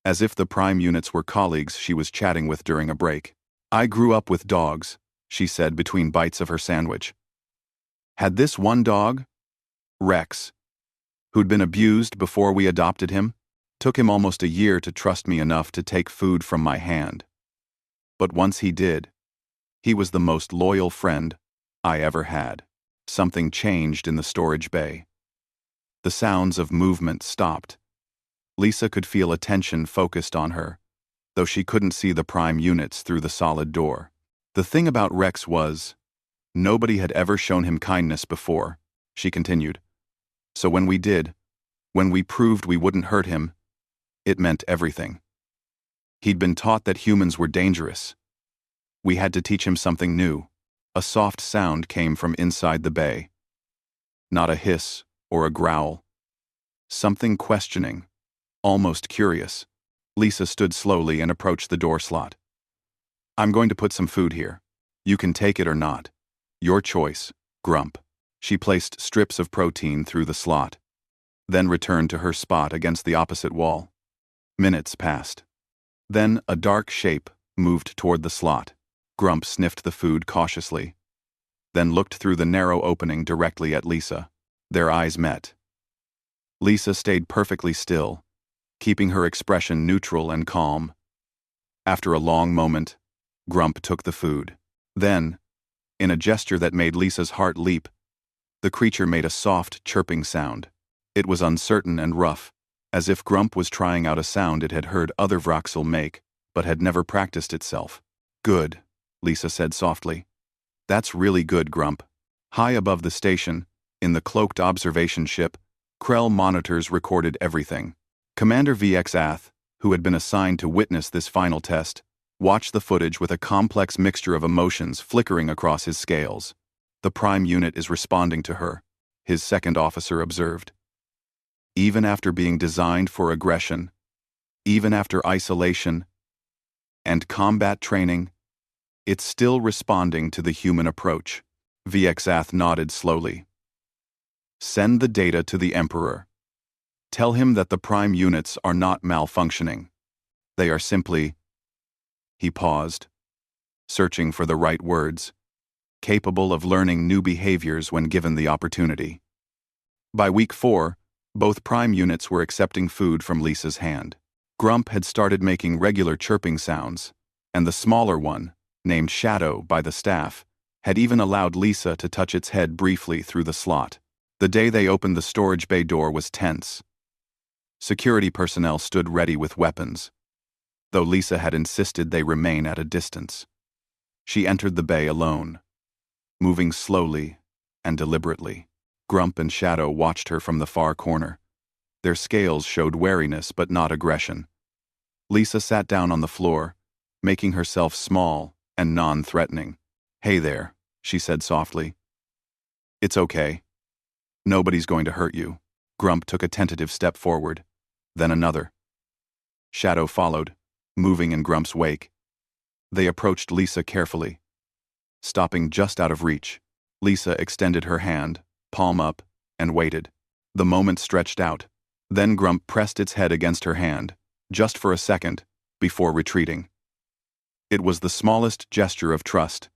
As if the prime units were colleagues she was chatting with during a break. "I grew up with dogs," she said between bites of her sandwich. "Had this one dog, Rex, who'd been abused before we adopted him. Took him almost a year to trust me enough to take food from my hand. But once he did, he was the most loyal friend I ever had." Something changed in the storage bay. The sounds of movement stopped. Lisa could feel attention focused on her, though she couldn't see the prime units through the solid door. The thing about Rex was, nobody had ever shown him kindness before, she continued. So when we proved we wouldn't hurt him, it meant everything. He'd been taught that humans were dangerous. We had to teach him something new. A soft sound came from inside the bay. Not a hiss or a growl. Something questioning, almost curious. Lisa stood slowly and approached the door slot. "I'm going to put some food here. You can take it or not. Your choice, Grump." She placed strips of protein through the slot, then returned to her spot against the opposite wall. Minutes passed. Then a dark shape moved toward the slot. Grump sniffed the food cautiously, then looked through the narrow opening directly at Lisa. Their eyes met. Lisa stayed perfectly still, keeping her expression neutral and calm. After a long moment, Grump took the food. Then, in a gesture that made Lisa's heart leap, the creature made a soft, chirping sound. It was uncertain and rough, as if Grump was trying out a sound it had heard other Vraxel make, but had never practiced itself. "Good," Lisa said softly. "That's really good, Grump. High above the station, in the cloaked observation ship, Krell monitors recorded everything. Commander VX Ath, who had been assigned to witness this final test, watched the footage with a complex mixture of emotions flickering across his scales. The Prime unit is responding to her, his second officer observed. Even after being designed for aggression, even after isolation and combat training, it's still responding to the human approach. VX Ath nodded slowly. Send the data to the Emperor. Tell him that the Prime units are not malfunctioning. They are simply... He paused, searching for the right words, capable of learning new behaviors when given the opportunity. By week 4, both Prime units were accepting food from Lisa's hand. Grump had started making regular chirping sounds, and the smaller one, named Shadow by the staff, had even allowed Lisa to touch its head briefly through the slot. The day they opened the storage bay door was tense. Security personnel stood ready with weapons, though Lisa had insisted they remain at a distance. She entered the bay alone, moving slowly and deliberately. Grump and Shadow watched her from the far corner. Their scales showed wariness but not aggression. Lisa sat down on the floor, making herself small and non-threatening. "Hey there," she said softly. "It's okay. Nobody's going to hurt you." Grump took a tentative step forward, then another. Shadow followed, moving in Grump's wake. They approached Lisa carefully. Stopping just out of reach, Lisa extended her hand, palm up, and waited. The moment stretched out. Then Grump pressed its head against her hand, just for a second, before retreating. It was the smallest gesture of trust,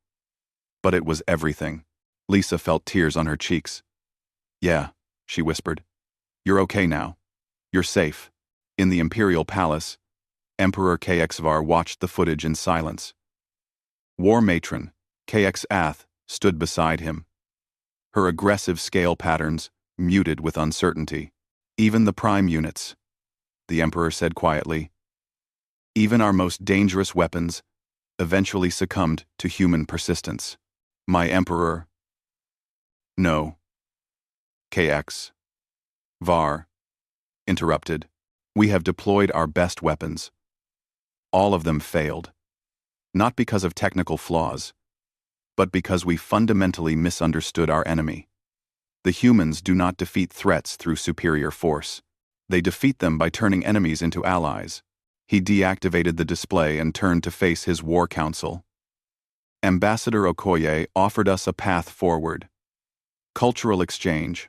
but it was everything. Lisa felt tears on her cheeks. "Yeah," she whispered. "You're okay now. You're safe." In the Imperial Palace, Emperor KXVAR watched the footage in silence. War Matron, KX Ath, stood beside him. Her aggressive scale patterns muted with uncertainty. "Even the Prime units," the Emperor said quietly. "Even our most dangerous weapons eventually succumbed to human persistence. My Emperor..." "No." KX. VAR interrupted. "We have deployed our best weapons. All of them failed. Not because of technical flaws, but because we fundamentally misunderstood our enemy. The humans do not defeat threats through superior force. They defeat them by turning enemies into allies." He deactivated the display and turned to face his war council. "Ambassador Okoye offered us a path forward. Cultural exchange.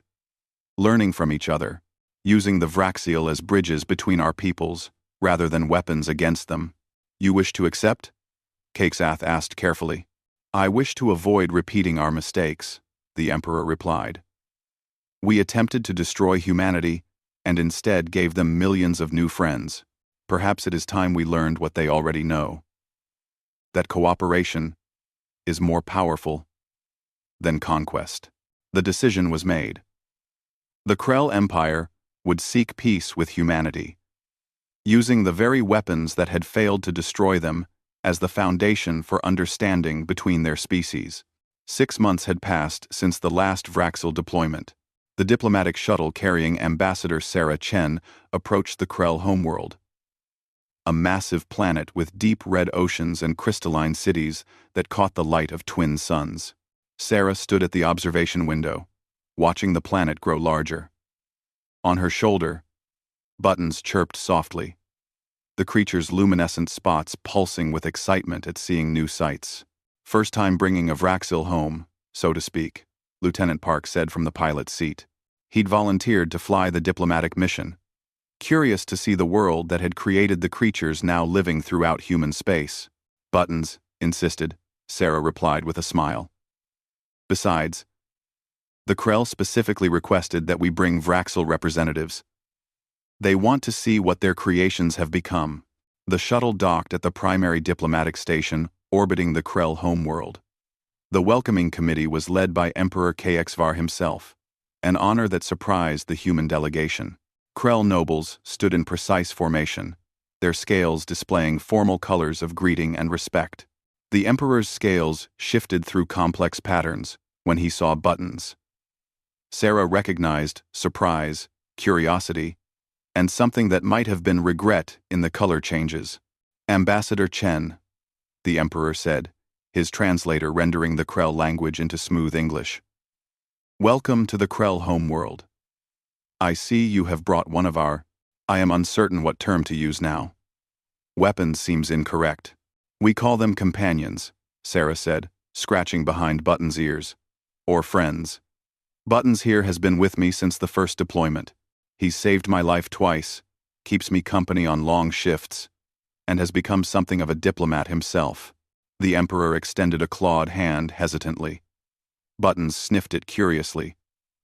Learning from each other, using the Vraxial as bridges between our peoples, rather than weapons against them. You wish to accept?" Cakesath asked carefully. "I wish to avoid repeating our mistakes," the Emperor replied. "We attempted to destroy humanity, and instead gave them millions of new friends. Perhaps it is time we learned what they already know. That cooperation is more powerful than conquest." The decision was made. The Krell Empire would seek peace with humanity, using the very weapons that had failed to destroy them as the foundation for understanding between their species. 6 months had passed since the last Vraxil deployment. The diplomatic shuttle carrying Ambassador Sarah Chen approached the Krell homeworld. A massive planet with deep red oceans and crystalline cities that caught the light of twin suns. Sarah stood at the observation window, watching the planet grow larger. On her shoulder, buttons chirped softly, the creature's luminescent spots pulsing with excitement at seeing new sights. "First time bringing a Vraxil home, so to speak," Lieutenant Park said from the pilot's seat. He'd volunteered to fly the diplomatic mission, curious to see the world that had created the creatures now living throughout human space. "Buttons," insisted, Sarah replied with a smile. "Besides, the Krell specifically requested that we bring Vraxil representatives. They want to see what their creations have become." The shuttle docked at the primary diplomatic station orbiting the Krell homeworld. The welcoming committee was led by Emperor KXVAR himself, an honor that surprised the human delegation. Krell nobles stood in precise formation, their scales displaying formal colors of greeting and respect. The Emperor's scales shifted through complex patterns, when he saw Buttons. Sarah recognized surprise, curiosity, and something that might have been regret in the color changes. "Ambassador Chen," the Emperor said, his translator rendering the Krell language into smooth English. "Welcome to the Krell homeworld. I see you have brought one of our, I am uncertain what term to use now. Weapons seems incorrect. We call them companions," Sarah said, scratching behind Buttons' ears. "Or friends. Buttons here has been with me since the first deployment. He's saved my life twice, keeps me company on long shifts, and has become something of a diplomat himself." The Emperor extended a clawed hand hesitantly. Buttons sniffed it curiously,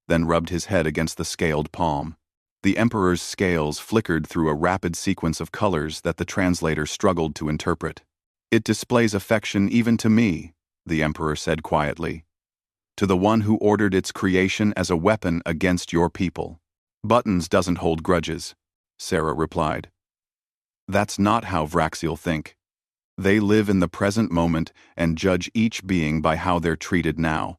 then rubbed his head against the scaled palm. The Emperor's scales flickered through a rapid sequence of colors that the translator struggled to interpret. "It displays affection even to me," the Emperor said quietly. "To the one who ordered its creation as a weapon against your people." "Buttons doesn't hold grudges," Sarah replied. "That's not how Vraxial think. They live in the present moment and judge each being by how they're treated now,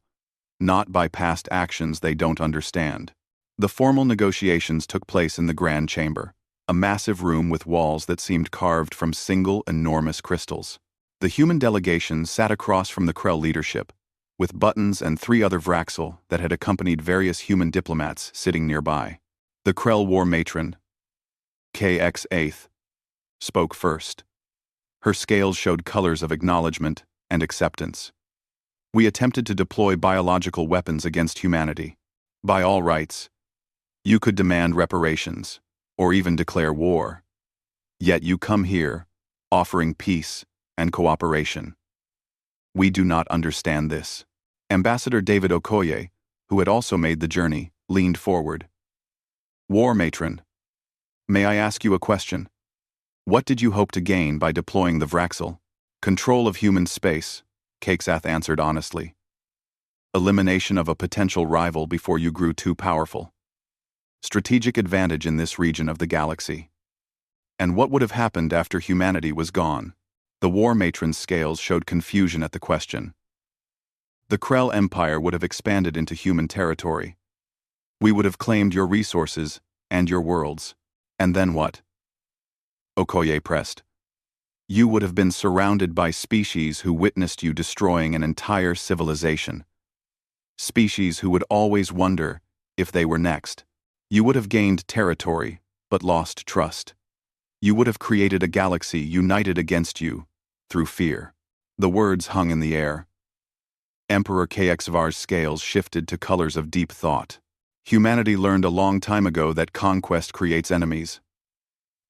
not by past actions they don't understand." The formal negotiations took place in the Grand Chamber, a massive room with walls that seemed carved from single enormous crystals. The human delegation sat across from the Krell leadership, with Buttons and 3 other Vraxil that had accompanied various human diplomats sitting nearby. The Krell War Matron, KX8th, spoke first. Her scales showed colors of acknowledgement and acceptance. "We attempted to deploy biological weapons against humanity. By all rights, you could demand reparations, or even declare war. Yet you come here, offering peace and cooperation. We do not understand this." Ambassador David Okoye, who had also made the journey, leaned forward. "War Matron, may I ask you a question? What did you hope to gain by deploying the Vraxil?" "Control of human space," Cakesath answered honestly. "Elimination of a potential rival before you grew too powerful. Strategic advantage in this region of the galaxy." "And what would have happened after humanity was gone?" The War Matron's scales showed confusion at the question. "The Krell Empire would have expanded into human territory. We would have claimed your resources and your worlds. And then what?" Okoye pressed. "You would have been surrounded by species who witnessed you destroying an entire civilization. Species who would always wonder if they were next. You would have gained territory, but lost trust. You would have created a galaxy united against you through fear." The words hung in the air. Emperor KXVAR's scales shifted to colors of deep thought. "Humanity learned a long time ago that conquest creates enemies,"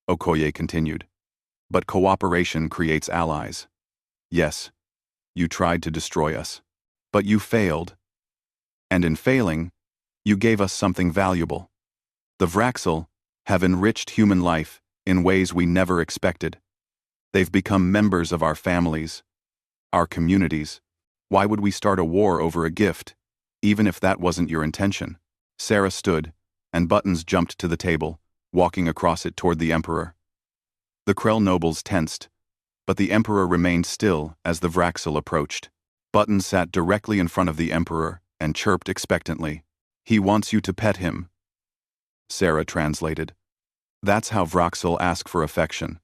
Okoye continued. "But cooperation creates allies. Yes, you tried to destroy us. But you failed. And in failing, you gave us something valuable. The Vraxil have enriched human life in ways we never expected. They've become members of our families, our communities. Why would we start a war over a gift, even if that wasn't your intention?" Sarah stood, and Buttons jumped to the table, walking across it toward the Emperor. The Krell nobles tensed, but the Emperor remained still as the Vraxil approached. Buttons sat directly in front of the Emperor and chirped expectantly. "He wants you to pet him," Sarah translated. "That's how Vraxil ask for affection."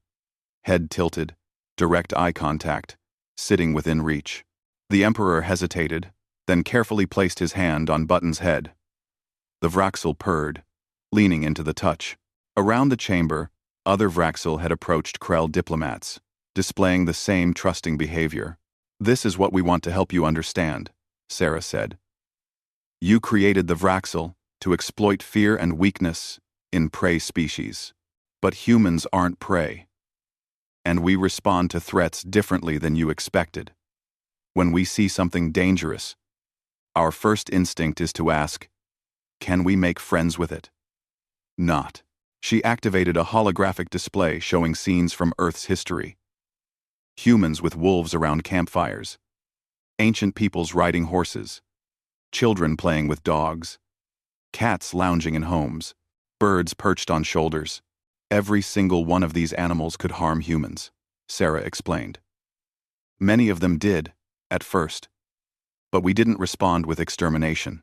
Head tilted, direct eye contact, sitting within reach. The Emperor hesitated, then carefully placed his hand on Buttons' head. The Vraxil purred, leaning into the touch. Around the chamber, other Vraxil had approached Krell diplomats, displaying the same trusting behavior. "This is what we want to help you understand," Sarah said. "You created the Vraxil to exploit fear and weakness in prey species. But humans aren't prey. And we respond to threats differently than you expected. When we see something dangerous, our first instinct is to ask, can we make friends with it? Not." She activated a holographic display showing scenes from Earth's history. Humans with wolves around campfires. Ancient peoples riding horses. Children playing with dogs. Cats lounging in homes. Birds perched on shoulders. Every single one of these animals could harm humans, Sarah explained. Many of them did, at first. But we didn't respond with extermination.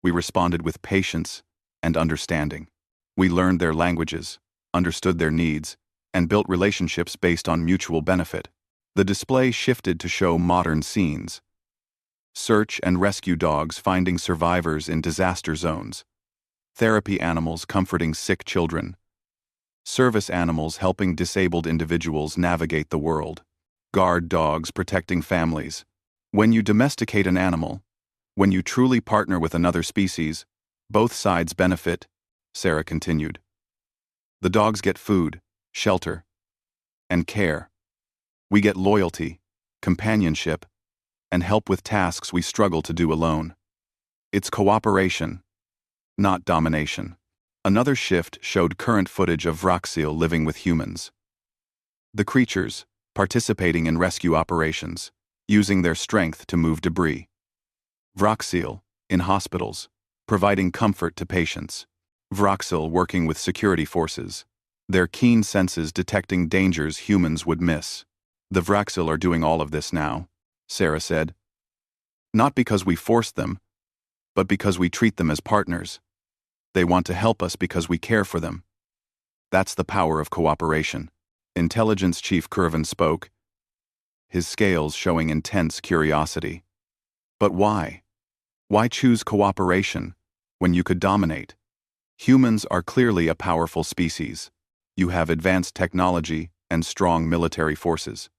We responded with patience and understanding. We learned their languages, understood their needs, and built relationships based on mutual benefit. The display shifted to show modern scenes. Search and rescue dogs finding survivors in disaster zones. Therapy animals comforting sick children. Service animals helping disabled individuals navigate the world. Guard dogs protecting families. When you domesticate an animal, when you truly partner with another species, both sides benefit, Sarah continued. The dogs get food, shelter, and care. We get loyalty, companionship, and help with tasks we struggle to do alone. It's cooperation, not domination. Another shift showed current footage of Vraxil living with humans. The creatures, participating in rescue operations, using their strength to move debris. Vraxil, in hospitals, providing comfort to patients. Vraxil working with security forces, their keen senses detecting dangers humans would miss. The Vraxil are doing all of this now, Sarah said. Not because we forced them, but because we treat them as partners. They want to help us because we care for them. That's the power of cooperation. Intelligence Chief Curvin spoke, his scales showing intense curiosity. But why? Why choose cooperation when you could dominate? Humans are clearly a powerful species. You have advanced technology and strong military forces.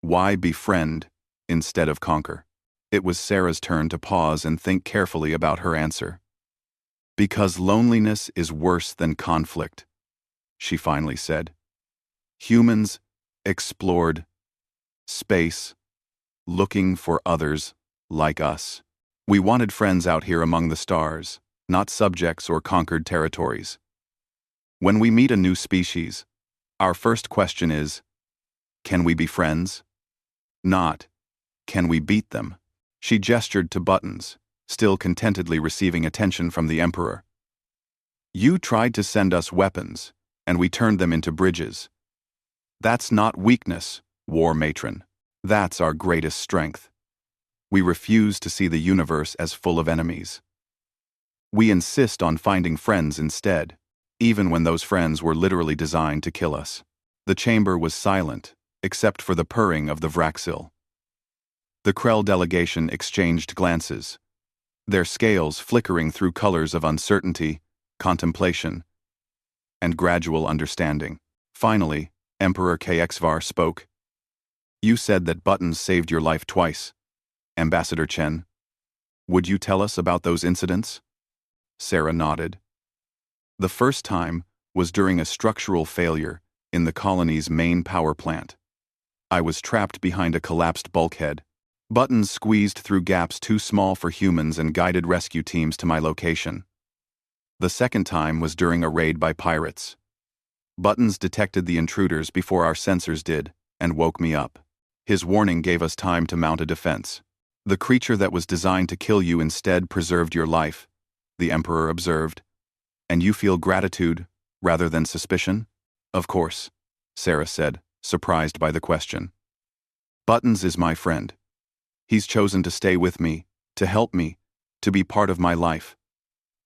Why befriend instead of conquer? It was Sarah's turn to pause and think carefully about her answer. Because loneliness is worse than conflict, she finally said. Humans explored space, looking for others like us. We wanted friends out here among the stars, not subjects or conquered territories. When we meet a new species, our first question is, can we be friends? Not, can we beat them? She gestured to Buttons, still contentedly receiving attention from the Emperor. You tried to send us weapons, and we turned them into bridges. That's not weakness, War Matron. That's our greatest strength. We refuse to see the universe as full of enemies. We insist on finding friends instead, even when those friends were literally designed to kill us. The chamber was silent, except for the purring of the Vraxil. The Krell delegation exchanged glances, their scales flickering through colors of uncertainty, contemplation, and gradual understanding. Finally, Emperor KXVAR spoke. You said that Buttons saved your life twice, Ambassador Chen. Would you tell us about those incidents? Sarah nodded. The first time was during a structural failure in the colony's main power plant. I was trapped behind a collapsed bulkhead. Buttons squeezed through gaps too small for humans and guided rescue teams to my location. The second time was during a raid by pirates. Buttons detected the intruders before our sensors did and woke me up. His warning gave us time to mount a defense. The creature that was designed to kill you instead preserved your life, the Emperor observed. And you feel gratitude rather than suspicion? Of course, Sarah said, surprised by the question. Buttons is my friend. He's chosen to stay with me, to help me, to be part of my life.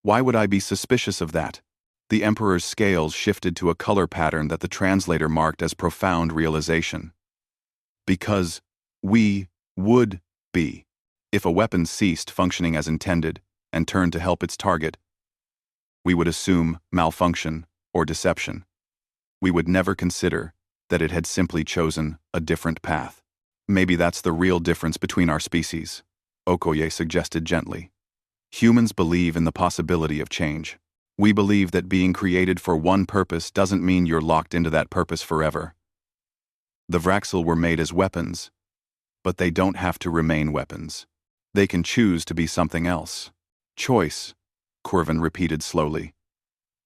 Why would I be suspicious of that? The Emperor's scales shifted to a color pattern that the translator marked as profound realization. Because we would be. If a weapon ceased functioning as intended and turned to help its target, we would assume malfunction or deception. We would never consider that it had simply chosen a different path. Maybe that's the real difference between our species, Okoye suggested gently. Humans believe in the possibility of change. We believe that being created for one purpose doesn't mean you're locked into that purpose forever. The Vraxil were made as weapons, but they don't have to remain weapons. They can choose to be something else. Choice, Corvin repeated slowly.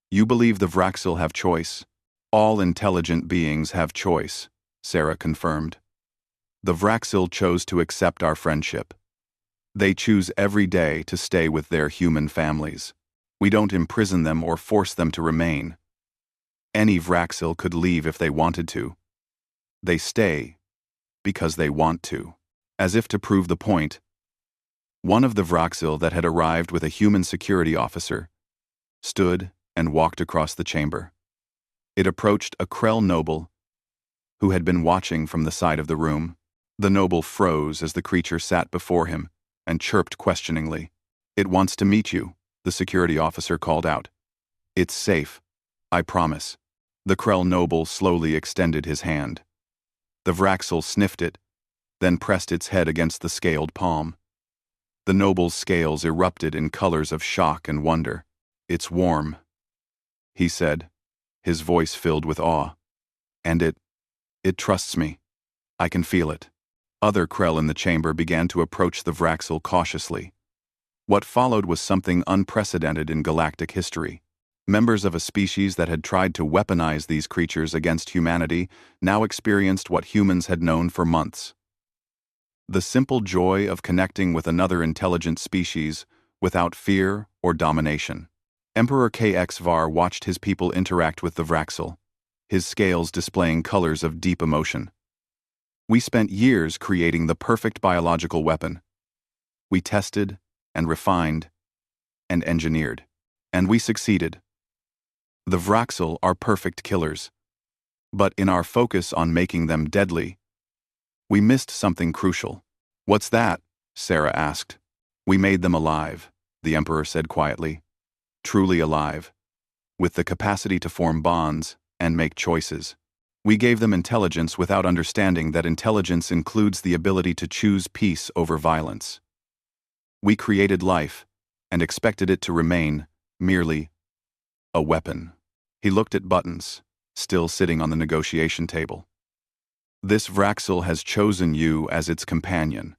You believe the Vraxil have choice? All intelligent beings have choice, Sarah confirmed. The Vraxil chose to accept our friendship. They choose every day to stay with their human families. We don't imprison them or force them to remain. Any Vraxil could leave if they wanted to. They stay because they want to. As if to prove the point, One of the Vraxil that had arrived with a human security officer stood and walked across the chamber. It approached a Krell noble who had been watching from the side of the room. The noble froze as the creature sat before him and chirped questioningly. "It wants to meet you," the security officer called out. "It's safe, I promise." The Krell noble slowly extended his hand. The Vraxil sniffed it, then pressed its head against the scaled palm. The noble's scales erupted in colors of shock and wonder. "It's warm," he said, his voice filled with awe. "And it trusts me. I can feel it." Other Krell in the chamber began to approach the Vraxil cautiously. What followed was something unprecedented in galactic history. Members of a species that had tried to weaponize these creatures against humanity now experienced what humans had known for months: the simple joy of connecting with another intelligent species without fear or domination. Emperor HFY watched his people interact with the Vraxil, his scales displaying colors of deep emotion. "We spent years creating the perfect biological weapon. We tested and refined and engineered, and we succeeded. The Vraxil are perfect killers. But in our focus on making them deadly, we missed something crucial." "What's that?" Sarah asked. "We made them alive," the Emperor said quietly. "Truly alive, with the capacity to form bonds and make choices. We gave them intelligence without understanding that intelligence includes the ability to choose peace over violence. We created life and expected it to remain merely a weapon." He looked at Buttons, still sitting on the negotiation table. "This Vraxil has chosen you as its companion.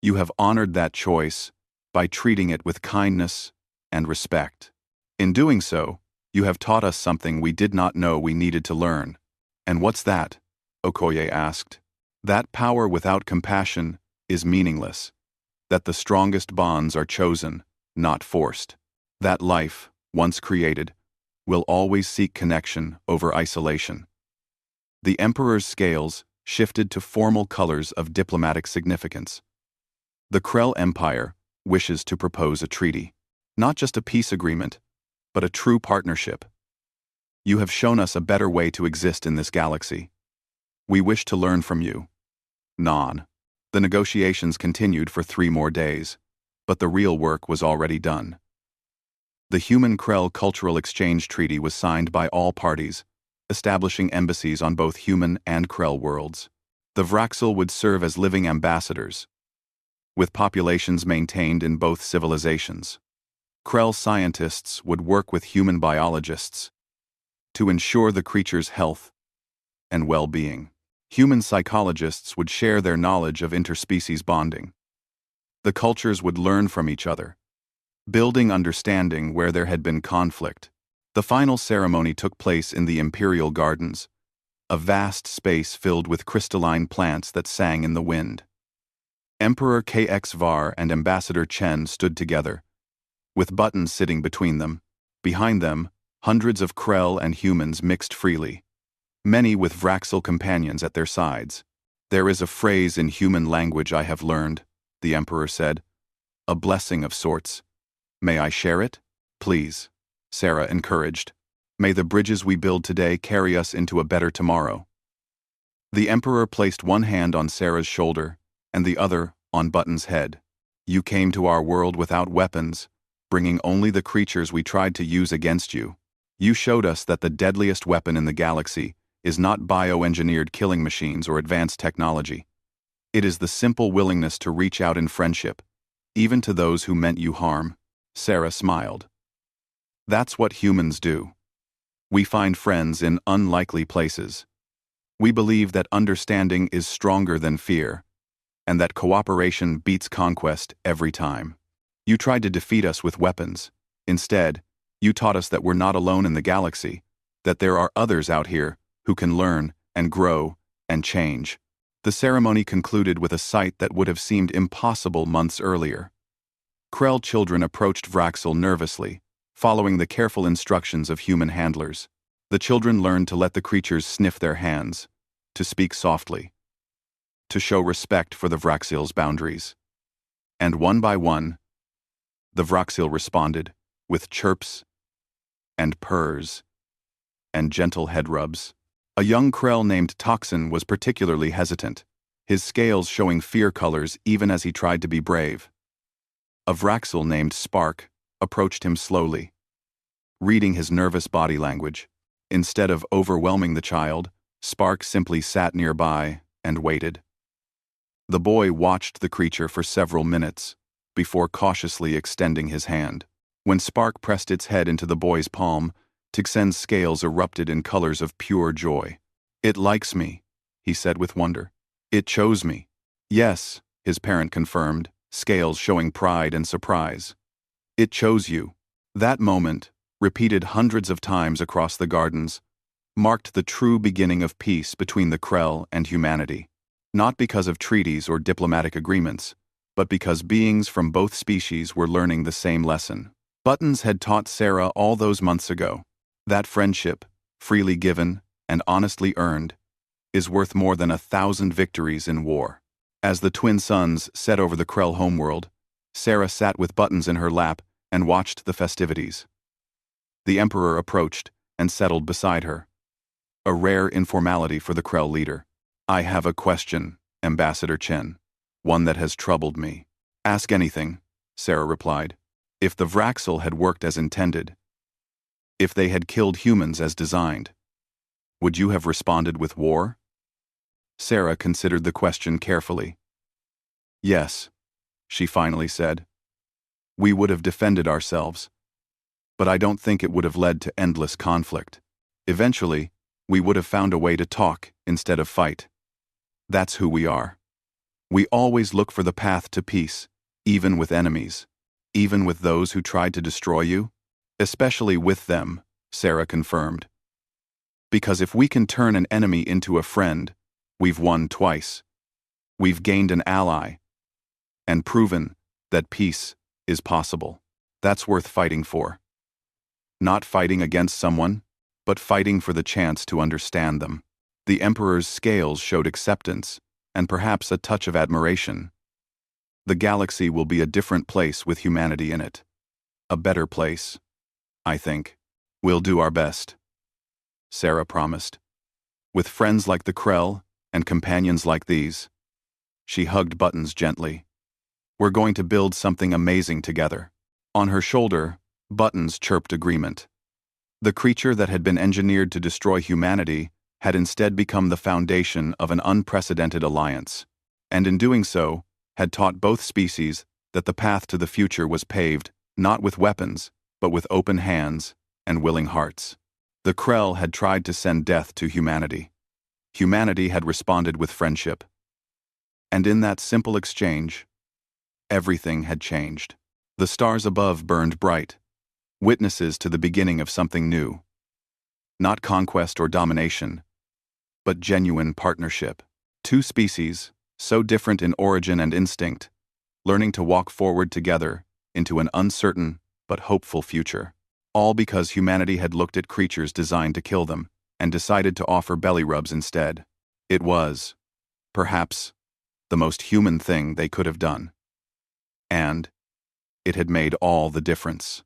You have honored that choice by treating it with kindness and respect. In doing so, you have taught us something we did not know we needed to learn." "And what's that?" Okoye asked. "That power without compassion is meaningless. That the strongest bonds are chosen, not forced. That life, once created, will always seek connection over isolation." The Emperor's scales shifted to formal colors of diplomatic significance. "The Krell Empire wishes to propose a treaty. Not just a peace agreement, but a true partnership. You have shown us a better way to exist in this galaxy. We wish to learn from you." Non. The negotiations continued for 3 more days, but the real work was already done. The Human-Krell Cultural Exchange Treaty was signed by all parties, establishing embassies on both human and Krell worlds. The Vraxil would serve as living ambassadors, with populations maintained in both civilizations. Krell scientists would work with human biologists to ensure the creature's health and well-being. Human psychologists would share their knowledge of interspecies bonding. The cultures would learn from each other, building understanding where there had been conflict. The final ceremony took place in the Imperial Gardens, a vast space filled with crystalline plants that sang in the wind. Emperor HFY and Ambassador Chen stood together, with Buttons sitting between them. Behind them, hundreds of Krell and humans mixed freely, many with Vraxil companions at their sides. "There is a phrase in human language I have learned," the Emperor said. "A blessing of sorts. May I share it?" "Please," Sarah encouraged. "May the bridges we build today carry us into a better tomorrow." The Emperor placed one hand on Sarah's shoulder and the other on Button's head. "You came to our world without weapons, bringing only the creatures we tried to use against you. You showed us that the deadliest weapon in the galaxy is not bioengineered killing machines or advanced technology. It is the simple willingness to reach out in friendship, even to those who meant you harm." Sarah smiled. "That's what humans do. We find friends in unlikely places. We believe that understanding is stronger than fear, and that cooperation beats conquest every time. You tried to defeat us with weapons. Instead, you taught us that we're not alone in the galaxy, that there are others out here who can learn and grow and change." The ceremony concluded with a sight that would have seemed impossible months earlier. Krell children approached Vraxil nervously, following the careful instructions of human handlers. The children learned to let the creatures sniff their hands, to speak softly, to show respect for the Vraxil's boundaries. And one by one, the Vraxil responded, with chirps and purrs and gentle head rubs. A young Krell named Toxin was particularly hesitant, his scales showing fear colors even as he tried to be brave. A Vraxil named Spark approached him slowly, reading his nervous body language. Instead of overwhelming the child, Spark simply sat nearby and waited. The boy watched the creature for several minutes before cautiously extending his hand. When Spark pressed its head into the boy's palm, Tixen's scales erupted in colors of pure joy. "It likes me," he said with wonder. "It chose me." "Yes," his parent confirmed, scales showing pride and surprise. "It chose you." That moment, repeated hundreds of times across the gardens, marked the true beginning of peace between the Krell and humanity. Not because of treaties or diplomatic agreements, but because beings from both species were learning the same lesson. Buttons had taught Sarah all those months ago. That friendship, freely given and honestly earned, is worth more than 1,000 victories in war. As the twin suns set over the Krell homeworld, Sarah sat with Buttons in her lap and watched the festivities. The Emperor approached and settled beside her, a rare informality for the Krell leader. "I have a question, Ambassador Chen, one that has troubled me." "Ask anything," Sarah replied. "If the Vraxil had worked as intended, if they had killed humans as designed, would you have responded with war?" Sarah considered the question carefully. "Yes," she finally said. "We would have defended ourselves, but I don't think it would have led to endless conflict. Eventually, we would have found a way to talk instead of fight. That's who we are. We always look for the path to peace, even with enemies, even with those who tried to destroy you." "Especially with them," Sarah confirmed. "Because if we can turn an enemy into a friend, we've won twice. We've gained an ally and proven that peace is possible. That's worth fighting for. Not fighting against someone, but fighting for the chance to understand them." The Emperor's scales showed acceptance and perhaps a touch of admiration. "The galaxy will be a different place with humanity in it. A better place, I think. We'll do our best," Sarah promised. "With friends like the Krell and companions like these." She hugged Buttons gently. "We're going to build something amazing together." On her shoulder, Buttons chirped agreement. The creature that had been engineered to destroy humanity had instead become the foundation of an unprecedented alliance, and in doing so, had taught both species that the path to the future was paved not with weapons, but with open hands and willing hearts. The Krell had tried to send death to humanity. Humanity had responded with friendship. And in that simple exchange, everything had changed. The stars above burned bright, witnesses to the beginning of something new. Not conquest or domination, but genuine partnership. Two species, so different in origin and instinct, learning to walk forward together into an uncertain but hopeful future. All because humanity had looked at creatures designed to kill them and decided to offer belly rubs instead. It was, perhaps, the most human thing they could have done. And it had made all the difference.